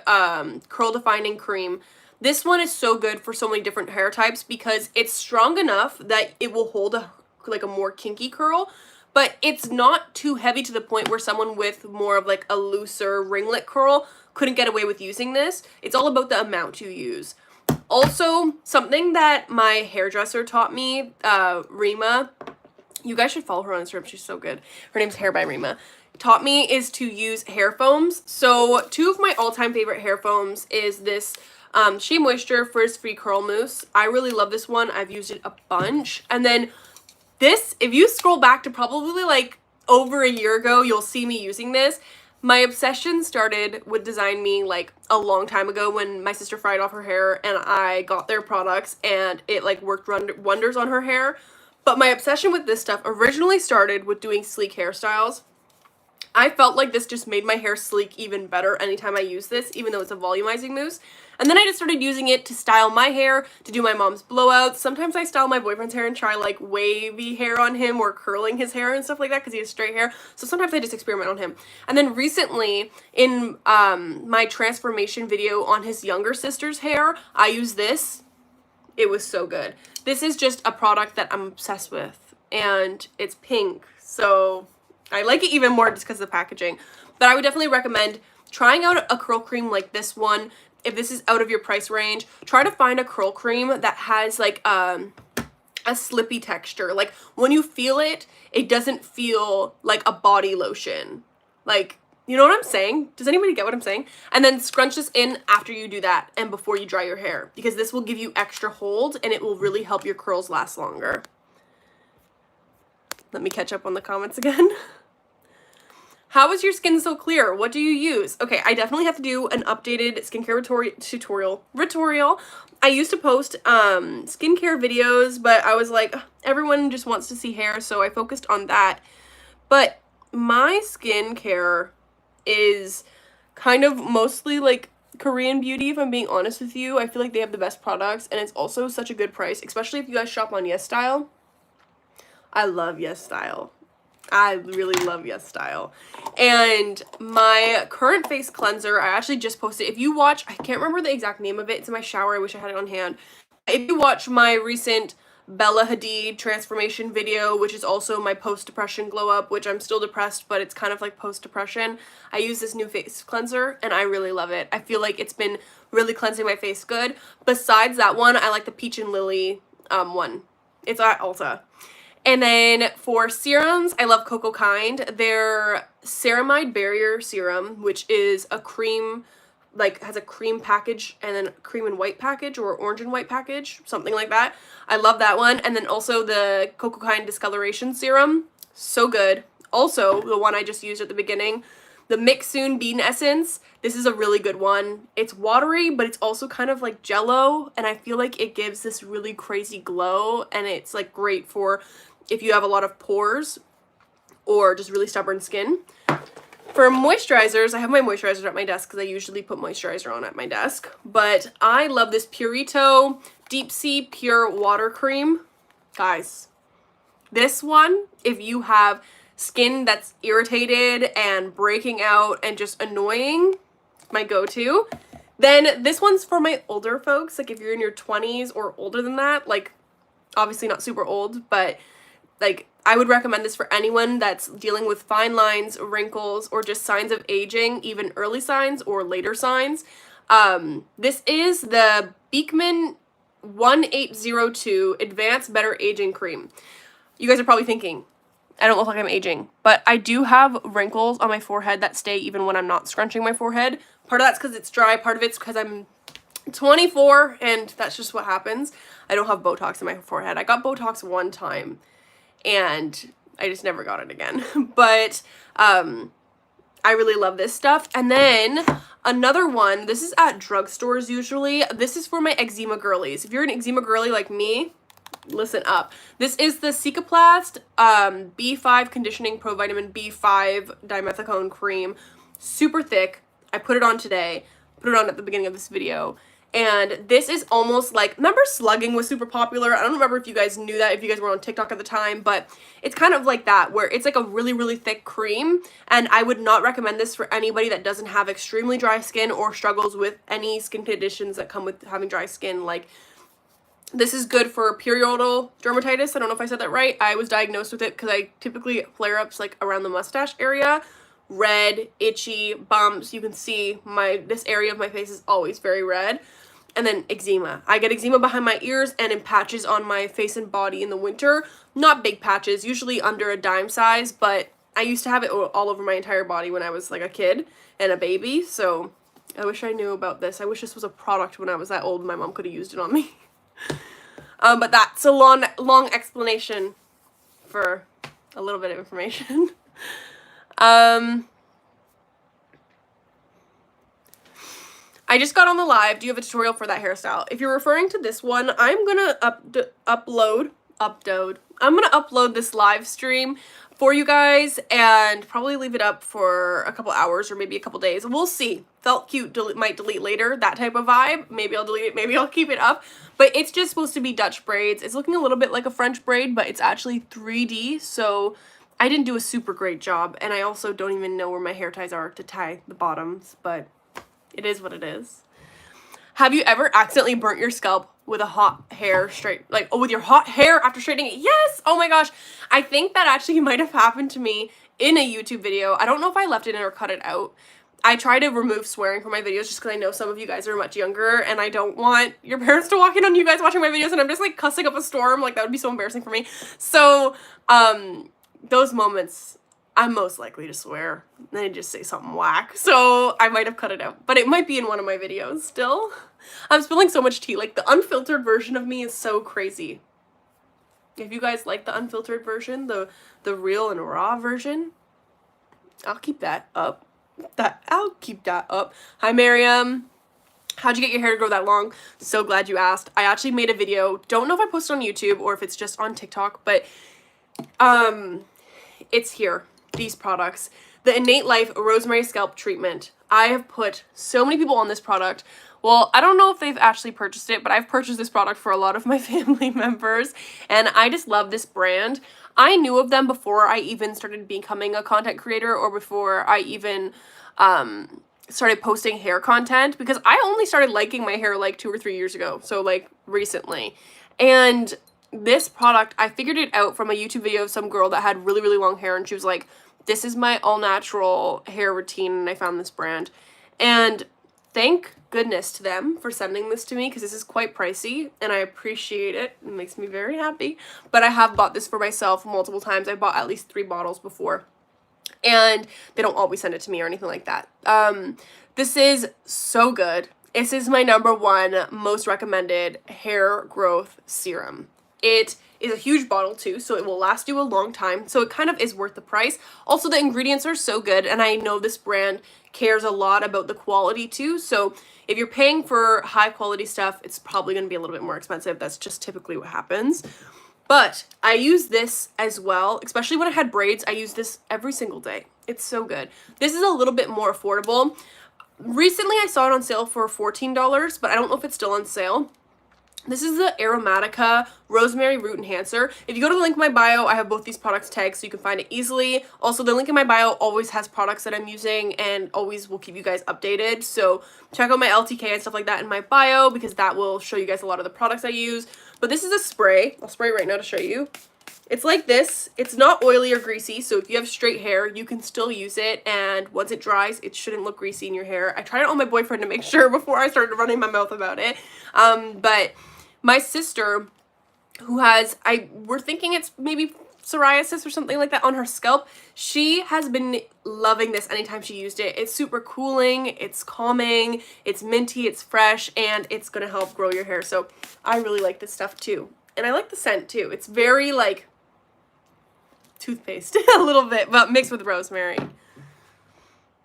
Curl Defining Cream. This one is so good for so many different hair types because it's strong enough that it will hold a more kinky curl, but it's not too heavy to the point where someone with more of like a looser ringlet curl couldn't get away with using this. It's all about the amount you use. Also, something that my hairdresser taught me, Rima, you guys should follow her on Instagram, she's so good. Her name's Hair by Rima. Taught me is to use hair foams. So 2 of my all-time favorite hair foams is this Shea Moisture Frizz Free Curl Mousse. I really love this one. I've used it a bunch. And then this, if you scroll back to probably like over a year ago, you'll see me using this. My obsession started with Design Me like a long time ago when my sister fried off her hair and I got their products and it like worked wonders on her hair. But my obsession with this stuff originally started with doing sleek hairstyles. I felt like this just made my hair sleek even better anytime I use this, even though it's a volumizing mousse. And then I just started using it to style my hair, to do my mom's blowouts. Sometimes I style my boyfriend's hair and try like wavy hair on him or curling his hair and stuff like that because he has straight hair. So sometimes I just experiment on him. And then recently in my transformation video on his younger sister's hair, I used this. It was so good. This is just a product that I'm obsessed with and it's pink. So I like it even more just because of the packaging. But I would definitely recommend trying out a curl cream like this one. If this is out of your price range, try to find a curl cream that has like a slippy texture. Like when you feel it, it doesn't feel like a body lotion. Like, you know what I'm saying? Does anybody get what I'm saying? And then scrunch this in after you do that and before you dry your hair, because this will give you extra hold and it will really help your curls last longer. Let me catch up on the comments again. How is your skin so clear? What do you use? Okay, I definitely have to do an updated skincare tutorial. I used to post skincare videos, but I was like, everyone just wants to see hair, so I focused on that. But my skincare is kind of mostly like Korean beauty, if I'm being honest with you. I feel like they have the best products, and it's also such a good price, especially if you guys shop on Hairstyle. I love Hairstyle. I really love Hairstyle. And my current face cleanser, I actually just posted. If you watch, I can't remember the exact name of it. It's in my shower. I wish I had it on hand. If you watch my recent Bella Hadid transformation video, which is also my post-depression glow up, which I'm still depressed, but it's kind of like post-depression, I use this new face cleanser and I really love it. I feel like it's been really cleansing my face good. Besides that one, I like the Peach and Lily one. It's at Ulta. And then for serums, I love Coco Kind. Their Ceramide Barrier Serum, which is a cream, like has a cream package and then cream and white package or orange and white package, something like that. I love that one. And then also the Coco Kind Discoloration Serum. So good. Also, the one I just used at the beginning, the Mix Soon Bean Essence. This is a really good one. It's watery, but it's also kind of like jello, and I feel like it gives this really crazy glow, and it's like great for if you have a lot of pores or just really stubborn skin. For moisturizers, I have my moisturizers at my desk because I usually put moisturizer on at my desk, but I love this Purito Deep Sea Pure Water Cream. Guys, this one, if you have skin that's irritated and breaking out and just annoying, my go-to. Then this one's for my older folks, like if you're in your 20s or older than that, like obviously not super old, but like I would recommend this for anyone that's dealing with fine lines, wrinkles, or just signs of aging, even early signs or later signs. This is the Beekman 1802 Advanced Better Aging Cream. You guys are probably thinking, I don't look like I'm aging, but I do have wrinkles on my forehead that stay even when I'm not scrunching my forehead. Part of that's because it's dry, part of it's because I'm 24 and that's just what happens. I don't have Botox in my forehead. I got Botox one time and I just never got it again. But I really love this stuff. And then another one, this is at drugstores usually. This is for my eczema girlies. If you're an eczema girly like me, listen up. This is the Cicaplast B5 Conditioning Pro Vitamin B5 Dimethicone Cream. Super thick. I put it on today. Put it on at the beginning of this video. And this is almost like, remember slugging was super popular? I don't remember if you guys knew that, if you guys were on TikTok at the time, but it's kind of like that, where it's like a really, really thick cream. And I would not recommend this for anybody that doesn't have extremely dry skin or struggles with any skin conditions that come with having dry skin. Like, this is good for periodal dermatitis. I don't know if I said that right. I was diagnosed with it because I typically flare-ups like around the mustache area. Red, itchy, bumps. You can see this area of my face is always very red. And then eczema. I get eczema behind my ears and in patches on my face and body in the winter. Not big patches, usually under a dime size, but I used to have it all over my entire body when I was like a kid and a baby. So I wish I knew about this. I wish this was a product when I was that old. My mom could have used it on me. But that's a long explanation for a little bit of information. I just got on the live. Do you have a tutorial for that hairstyle? If you're referring to this one, I'm gonna upload this live stream for you guys and probably leave it up for a couple hours or maybe a couple days. We'll see. Felt cute, might delete later, that type of vibe. Maybe I'll delete it, maybe I'll keep it up. But it's just supposed to be Dutch braids. It's looking a little bit like a French braid, but it's actually 3D, so I didn't do a super great job. And I also don't even know where my hair ties are to tie the bottoms, but it is what it is. Have you ever accidentally burnt your scalp with a hot hair with your hot hair after straightening it? Yes! Oh my gosh. I think that actually might have happened to me in a YouTube video. I don't know if I left it in or cut it out. I try to remove swearing from my videos just because I know some of you guys are much younger and I don't want your parents to walk in on you guys watching my videos and I'm just like cussing up a storm. Like that would be so embarrassing for me. So, those moments, I'm most likely to swear and then just say something whack. So I might have cut it out, but it might be in one of my videos still. I'm spilling so much tea. Like the unfiltered version of me is so crazy. If you guys like the unfiltered version, the real and raw version, I'll keep that up. I'll keep that up. Hi, Miriam. How'd you get your hair to grow that long? So glad you asked. I actually made a video. Don't know if I posted on YouTube or if it's just on TikTok, but it's here. These products. The Innate Life Rosemary Scalp Treatment. I have put so many people on this product. Well, I don't know if they've actually purchased it, but I've purchased this product for a lot of my family members, and I just love this brand. I knew of them before I even started becoming a content creator or before I even started posting hair content, because I only started liking my hair like 2 or 3 years ago, so like recently. And this product, I figured it out from a YouTube video of some girl that had really, really long hair, and she was like, this is my all-natural hair routine, and I found this brand. And thank goodness to them for sending this to me, because this is quite pricey, and I appreciate it. It makes me very happy. But I have bought this for myself multiple times. I bought at least 3 bottles before. And they don't always send it to me or anything like that. This is so good. This is my #1 most recommended hair growth serum. it is a huge bottle too, so it will last you a long time. So it kind of is worth the price. Also, the ingredients are so good, and I know this brand cares a lot about the quality too. So if you're paying for high quality stuff, it's probably going to be a little bit more expensive. That's just typically what happens. But I use this as well, especially when I had braids. I use this every single day. It's so good. This is a little bit more affordable. Recently, I saw it on sale for $14, but I don't know if it's still on sale. This is the Aromatica Rosemary Root Enhancer. If you go to the link in my bio, I have both these products tagged so you can find it easily. Also, the link in my bio always has products that I'm using and always will keep you guys updated. So check out my LTK and stuff like that in my bio because that will show you guys a lot of the products I use. But this is a spray. I'll spray it right now to show you. It's like this. It's not oily or greasy, so if you have straight hair, you can still use it, and once it dries, it shouldn't look greasy in your hair. I tried it on my boyfriend to make sure before I started running my mouth about it. But my sister, who has, we're thinking it's maybe psoriasis or something like that on her scalp, she has been loving this anytime she used it. It's super cooling, it's calming, it's minty, it's fresh, and it's gonna help grow your hair. So I really like this stuff too. And I like the scent too. It's very like toothpaste a little bit, but mixed with rosemary.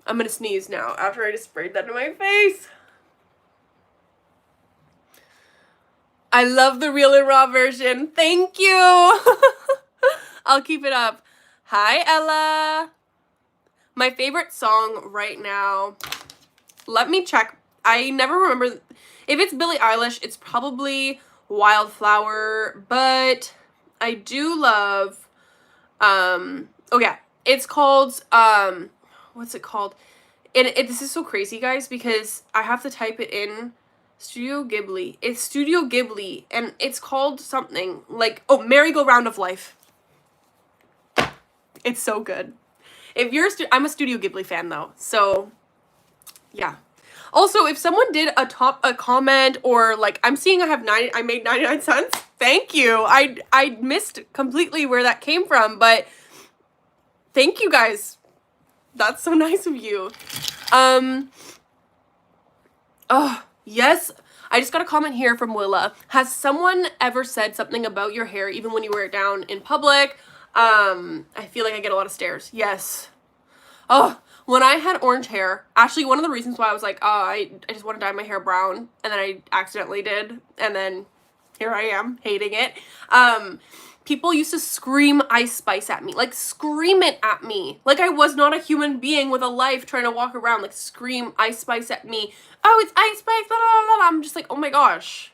I'm gonna sneeze now after I just sprayed that in my face. I love the real and raw version. Thank you. I'll keep it up. Hi, Ella. My favorite song right now. Let me check. I never remember. If it's Billie Eilish, it's probably Wildflower, but I do love, oh yeah, it's called, what's it called? This is so crazy, guys, because I have to type it in. Studio Ghibli. It's Studio Ghibli, and it's called something like, oh, Merry-Go-Round of Life. It's so good. If you're I'm a Studio Ghibli fan though, so yeah. Also, if someone did a comment, or like, I'm seeing I made 99 cents. Thank you. I missed completely where that came from, but thank you guys. That's so nice of you. Oh, yes. I just got a comment here from Willa. Has someone ever said something about your hair even when you wear it down in public? I feel like I get a lot of stares. Yes. Oh, when I had orange hair, actually one of the reasons why I was like, oh, I just want to dye my hair brown, and then I accidentally did, and then here I am, hating it. People used to scream Ice Spice at me, like scream it at me. Like I was not a human being with a life trying to walk around, like scream Ice Spice at me. Oh, it's Ice Spice, blah, blah, blah. I'm just like, oh my gosh.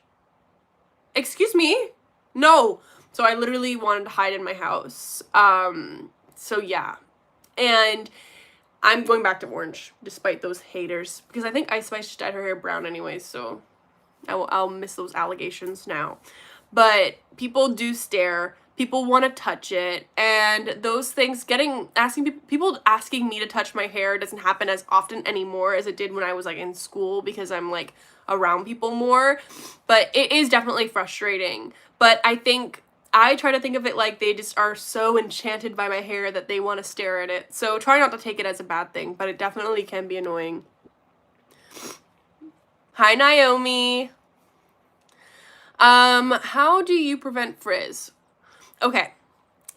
Excuse me? No. So I literally wanted to hide in my house. So yeah. And I'm going back to orange, despite those haters, because I think Ice Spice just dyed her hair brown anyways, so I'll miss those allegations now. But people do stare, people want to touch it, and those things, people asking me to touch my hair doesn't happen as often anymore as it did when I was like in school, because I'm like around people more, but it is definitely frustrating. But I try to think of it like they just are so enchanted by my hair that they want to stare at it. So try not to take it as a bad thing, but it definitely can be annoying. Hi, Naomi. How do you prevent frizz? Okay.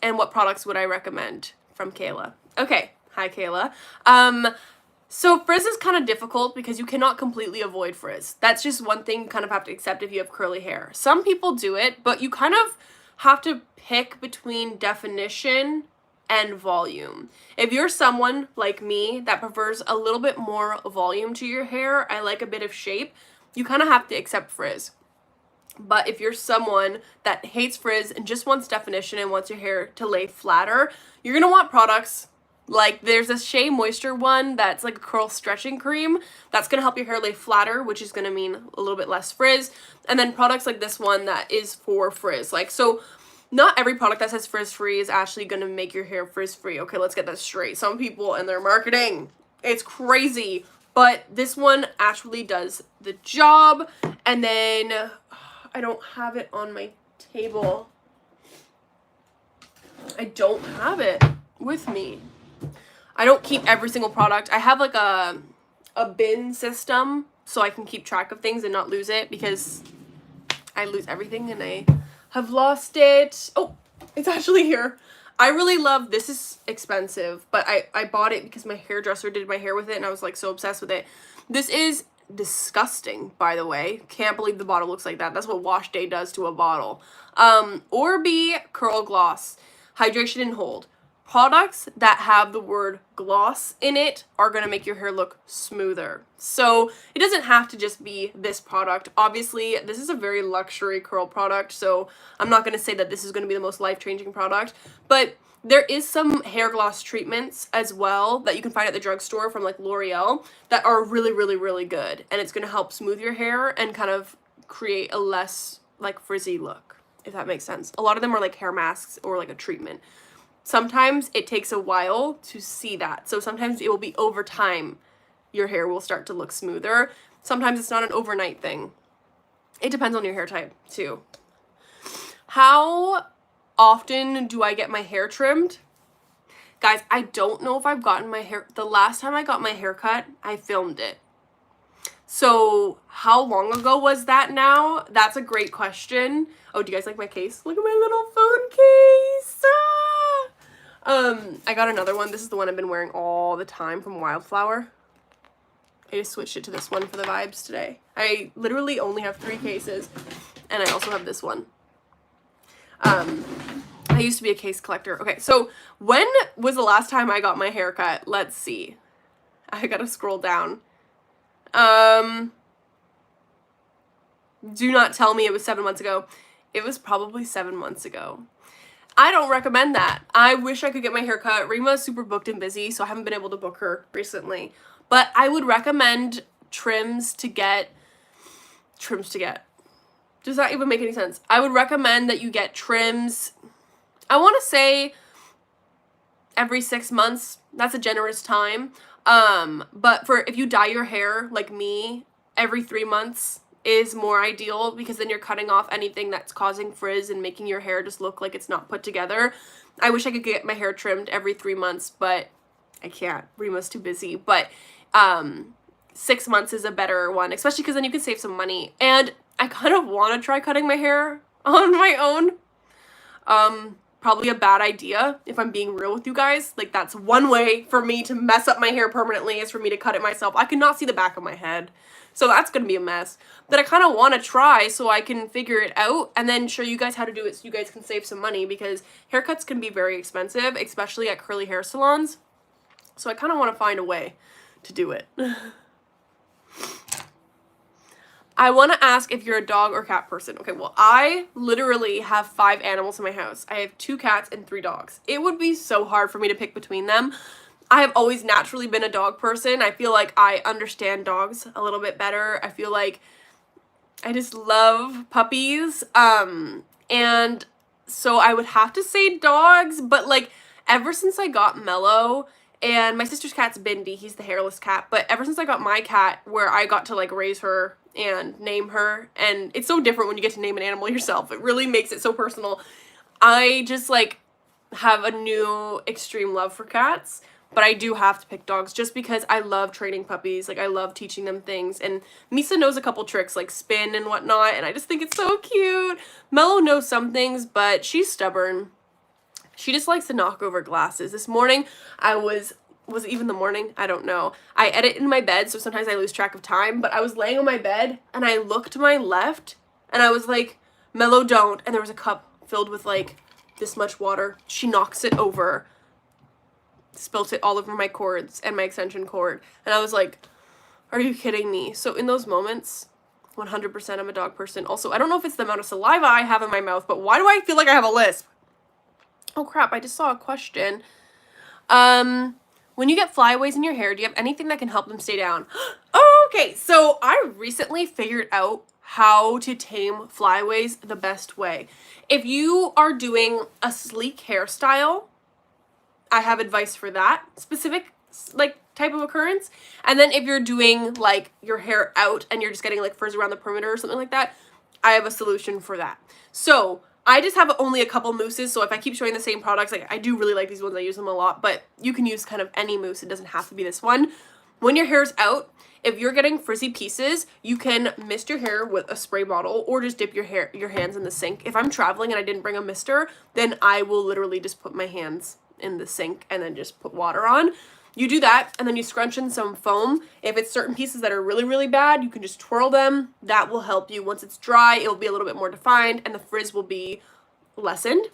And what products would I recommend? From Kayla. Okay. Hi, Kayla. So frizz is kind of difficult because you cannot completely avoid frizz. That's just one thing you kind of have to accept if you have curly hair. Some people do it, but you kind of have to pick between definition and volume. If you're someone like me that prefers a little bit more volume to your hair, I like a bit of shape, you kind of have to accept frizz. But if you're someone that hates frizz and just wants definition and wants your hair to lay flatter, you're gonna want products like, there's a Shea Moisture one that's like a curl stretching cream that's gonna help your hair lay flatter, which is gonna mean a little bit less frizz. And then products like this one that is for frizz. Like, so not every product that says frizz free is actually gonna make your hair frizz free. Okay, let's get that straight. Some people and their marketing, it's crazy. But this one actually does the job. And then I don't have it on my table. I don't have it with me. I don't keep every single product. I have like a bin system so I can keep track of things and not lose it, because I lose everything and I have lost it. Oh, it's actually here. I really love, this is expensive, but I bought it because my hairdresser did my hair with it and I was like so obsessed with it. This is disgusting, by the way. Can't believe the bottle looks like that. That's what wash day does to a bottle. Orbi Curl Gloss, Hydration and Hold. Products that have the word gloss in it are going to make your hair look smoother. So it doesn't have to just be this product. Obviously, this is a very luxury curl product, so I'm not going to say that this is going to be the most life-changing product, but there is some hair gloss treatments as well that you can find at the drugstore from like L'Oreal that are really, really, really good. And it's going to help smooth your hair and kind of create a less like frizzy look, if that makes sense. A lot of them are like hair masks or like a treatment. Sometimes it takes a while to see that. So sometimes it will be over time your hair will start to look smoother. Sometimes it's not an overnight thing. It depends on your hair type too. How often do I get my hair trimmed? Guys, I don't know if I've gotten my hair. The last time I got my hair cut, I filmed it. So how long ago was that now? That's a great question. Oh, do you guys like my case? Look at my little phone case. Ah! I got another one. This is the one I've been wearing all the time from Wildflower. I just switched it to this one for the vibes today. I literally only have 3 cases, and I also have this one. I used to be a case collector. Okay, so when was the last time I got my hair cut? Let's see. I gotta scroll down. Do not tell me it was 7 months ago. It was probably 7 months ago. I don't recommend that. I wish I could get my hair cut. Rima's super booked and busy, so I haven't been able to book her recently. But I would recommend trims to get. Does that even make any sense? I would recommend that you get trims, I want to say every 6 months. That's a generous time. But for if you dye your hair like me, every 3 months is more ideal because then you're cutting off anything that's causing frizz and making your hair just look like it's not put together. I wish I could get my hair trimmed every 3 months, but I can't. Rima's too busy. But 6 months is a better one, especially because then you can save some money. And I kind of want to try cutting my hair on my own. Probably a bad idea if I'm being real with you guys. Like, that's one way for me to mess up my hair permanently is for me to cut it myself. I cannot see the back of my head. So that's going to be a mess. But I kind of want to try so I can figure it out and then show you guys how to do it so you guys can save some money because haircuts can be very expensive, especially at curly hair salons. So I kind of want to find a way to do it. I want to ask if you're a dog or cat person. Okay, well, I literally have 5 animals in my house. I have 2 cats and 3 dogs. It would be so hard for me to pick between them. I have always naturally been a dog person. I feel like I understand dogs a little bit better. I feel like I just love puppies. And so I would have to say dogs, but like ever since I got Mellow, and my sister's cat's Bindi, he's the hairless cat, but ever since I got my cat where I got to like raise her and name her, and it's so different when you get to name an animal yourself. It really makes it so personal. I just like have a new extreme love for cats. But I do have to pick dogs just because I love training puppies. Like, I love teaching them things. And Misa knows a couple tricks, like spin and whatnot. And I just think it's so cute. Mellow knows some things, but she's stubborn. She just likes to knock over glasses. This morning, was it even the morning? I don't know. I edit in my bed, so sometimes I lose track of time. But I was laying on my bed, and I looked to my left, and I was like, Mellow, don't. And there was a cup filled with, like, this much water. She knocks it over. Spilt it all over my cords and my extension cord. And I was like, are you kidding me? So in those moments, 100% I'm a dog person. Also, I don't know if it's the amount of saliva I have in my mouth, but why do I feel like I have a lisp? Oh crap, I just saw a question. When you get flyaways in your hair, do you have anything that can help them stay down? Oh, okay, so I recently figured out how to tame flyaways the best way. If you are doing a sleek hairstyle, I have advice for that specific like type of occurrence. And then if you're doing like your hair out and you're just getting like frizz around the perimeter or something like that, I have a solution for that. So I just have only a couple mousses, so if I keep showing the same products, like I do really like these ones, I use them a lot, but you can use kind of any mousse, it doesn't have to be this one. When your hair's out, if you're getting frizzy pieces, you can mist your hair with a spray bottle or just dip your hands in the sink. If I'm traveling and I didn't bring a mister, then I will literally just put my hands in the sink and then just put water on. You do that, and then you scrunch in some foam. If it's certain pieces that are really, really bad, you can just twirl them. That will help you. Once it's dry, it will be a little bit more defined, and the frizz will be lessened.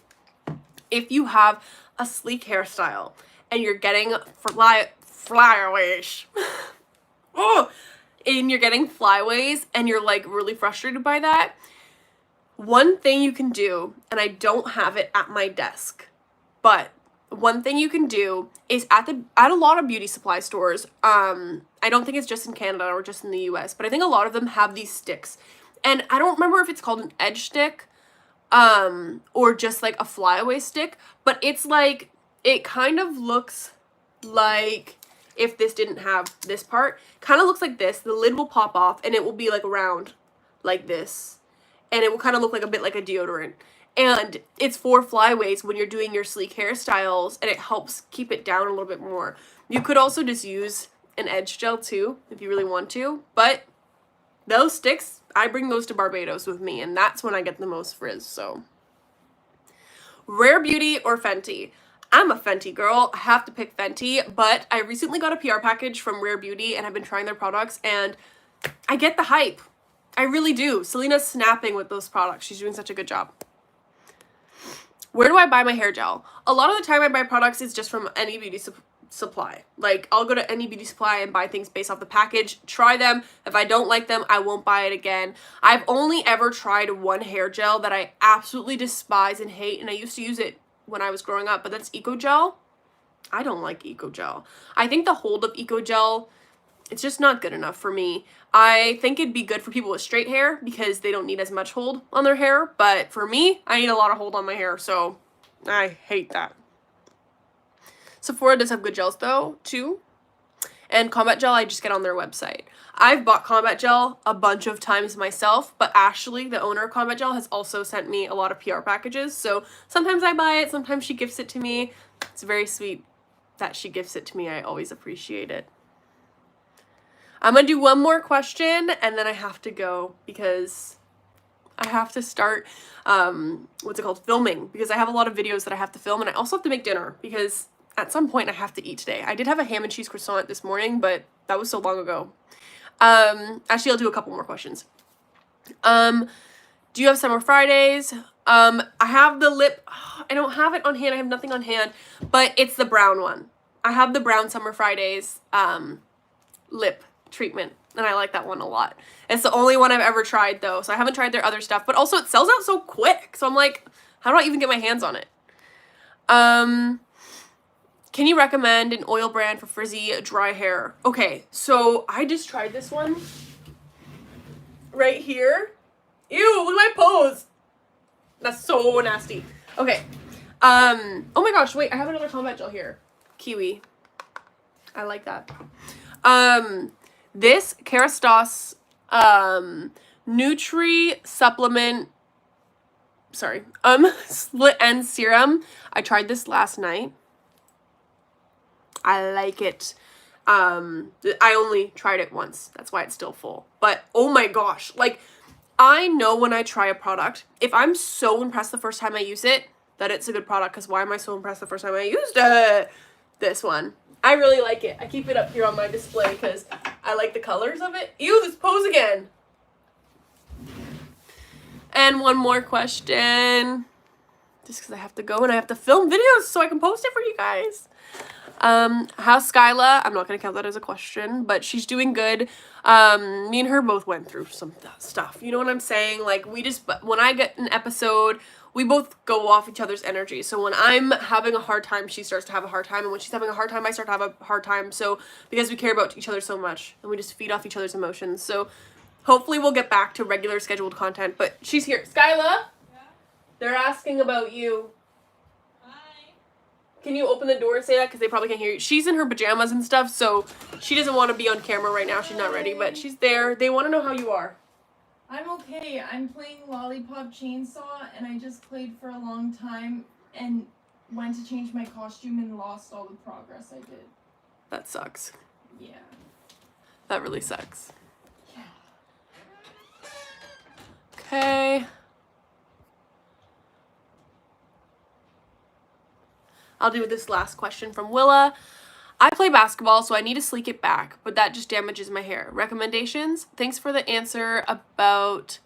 If you have a sleek hairstyle and you're getting flyaways, oh, and you're getting flyaways and you're like really frustrated by that, one thing you can do, and I don't have it at my desk, but one thing you can do is at a lot of beauty supply stores, I don't think it's just in Canada or just in the US, but I think a lot of them have these sticks. And I don't remember if it's called an edge stick, or just like a flyaway stick, but it's like, it kind of looks like, if this didn't have this part, kind of looks like this. The lid will pop off and it will be like round like this. And it will kind of look like a bit like a deodorant. And it's for flyaways when you're doing your sleek hairstyles, and it helps keep it down a little bit more. You could also just use an edge gel too, if you really want to. But those sticks, I bring those to Barbados with me, and that's when I get the most frizz, so. Rare Beauty or Fenty? I'm a Fenty girl. I have to pick Fenty, but I recently got a PR package from Rare Beauty, and I've been trying their products, and I get the hype. I really do. Selena's snapping with those products. She's doing such a good job. Where do I buy my hair gel? A lot of the time I buy products is just from any beauty supply. Like, I'll go to any beauty supply and buy things based off the package, try them. If I don't like them, I won't buy it again. I've only ever tried one hair gel that I absolutely despise and hate, and I used to use it when I was growing up, but that's Eco Gel. I don't like Eco Gel. I think the hold of Eco Gel, it's just not good enough for me. I think it'd be good for people with straight hair because they don't need as much hold on their hair, but for me, I need a lot of hold on my hair, so I hate that. Sephora does have good gels though, too. And Combat Gel, I just get on their website. I've bought Combat Gel a bunch of times myself, but Ashley, the owner of Combat Gel, has also sent me a lot of PR packages, so sometimes I buy it, sometimes she gifts it to me. It's very sweet that she gifts it to me. I always appreciate it. I'm gonna do one more question and then I have to go because I have to start, filming, because I have a lot of videos that I have to film, and I also have to make dinner because at some point I have to eat today. I did have a ham and cheese croissant this morning, but that was so long ago. Actually, I'll do a couple more questions. Do you have Summer Fridays? I have the lip, I don't have it on hand, I have nothing on hand, but it's the brown one. I have the brown Summer Fridays, lip treatment, and I like that one a lot. It's the only one I've ever tried though, so I haven't tried their other stuff, but also it sells out so quick, so I'm like, how do I even get my hands on it? Can you recommend an oil brand for frizzy dry hair? Okay, so I just tried this one right here. Ew, look at my pose. That's so nasty. Okay. Oh my gosh, wait, I have another Combat Gel here. Kiwi. I like that. This Kerastase Nutri Supplement, Split End Serum. I tried this last night. I like it. I only tried it once. That's why it's still full. But oh my gosh, like, I know when I try a product, if I'm so impressed the first time I use it, that it's a good product, because why am I so impressed the first time I used it? This one. I really like it. I keep it up here on my display because I like the colors of it. Ew, this pose again. And one more question. Just because I have to go and I have to film videos so I can post it for you guys. How's Skyla? I'm not going to count that as a question, but she's doing good. Me and her both went through some stuff. You know what I'm saying? Like, when I get an episode, we both go off each other's energy. So when I'm having a hard time, she starts to have a hard time. And when she's having a hard time, I start to have a hard time. So because we care about each other so much and we just feed off each other's emotions. So hopefully we'll get back to regular scheduled content. But she's here. Skyla? Yeah? They're asking about you. Hi. Can you open the door and say that? Because they probably can't hear you. She's in her pajamas and stuff, so she doesn't want to be on camera right now. She's not ready, but she's there. They want to know how you are. I'm okay. I'm playing Lollipop Chainsaw, and I just played for a long time and went to change my costume and lost all the progress I did. That sucks. Yeah. That really sucks. Yeah. Okay. I'll do this last question from Willa. I play basketball, so I need to sleek it back, but that just damages my hair. Recommendations? Thanks for the answer about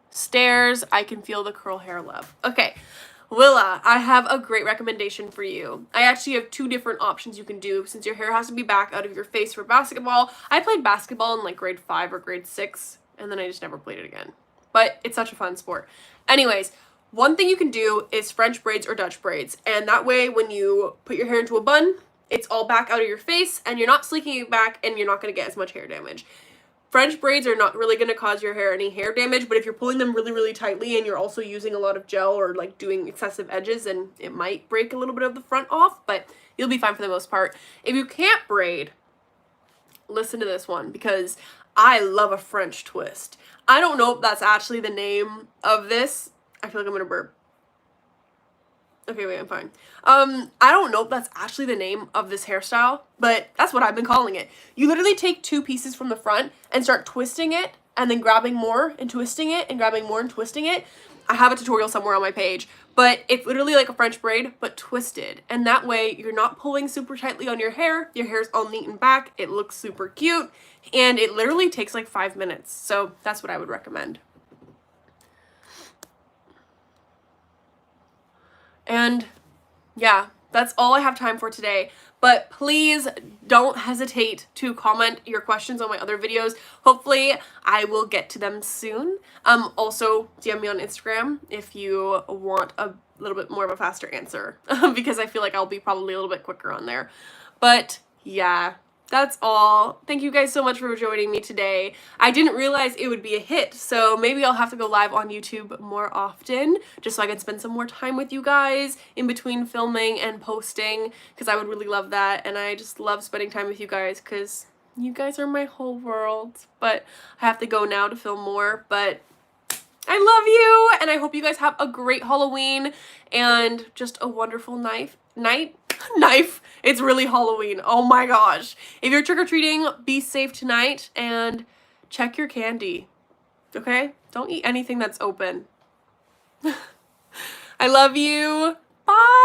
stairs. I can feel the curl hair love. Okay, Willa, I have a great recommendation for you. I actually have 2 different options you can do since your hair has to be back out of your face for basketball. I played basketball in like grade 5 or grade 6, and then I just never played it again. But it's such a fun sport. Anyways, one thing you can do is French braids or Dutch braids, and that way when you put your hair into a bun, it's all back out of your face, and you're not sleeking it back, and you're not going to get as much hair damage. French braids are not really going to cause your hair any hair damage, but if you're pulling them really, really tightly and you're also using a lot of gel or like doing excessive edges, then it might break a little bit of the front off, but you'll be fine for the most part. If you can't braid, listen to this one because I love a French twist. I don't know if that's actually the name of this. I feel like I'm going to burp. Okay, wait, I'm fine. I don't know if that's actually the name of this hairstyle, but that's what I've been calling it. You literally take 2 pieces from the front and start twisting it and then grabbing more and twisting it and grabbing more and twisting it. I have a tutorial somewhere on my page, but it's literally like a French braid, but twisted. And that way you're not pulling super tightly on your hair's all neat and back, it looks super cute, and it literally takes like 5 minutes. So that's what I would recommend. And yeah, that's all I have time for today. But please don't hesitate to comment your questions on my other videos. Hopefully I will get to them soon. Also DM me on Instagram if you want a little bit more of a faster answer because I feel like I'll be probably a little bit quicker on there. But yeah, that's all. Thank you guys so much for joining me today. I didn't realize it would be a hit, so maybe I'll have to go live on YouTube more often just so I can spend some more time with you guys in between filming and posting because I would really love that, and I just love spending time with you guys because you guys are my whole world. But I have to go now to film more, but I love you, and I hope you guys have a great Halloween and just a wonderful night. It's really Halloween. Oh my gosh. If you're trick-or-treating, be safe tonight and check your candy. Okay? Don't eat anything that's open. I love you. Bye.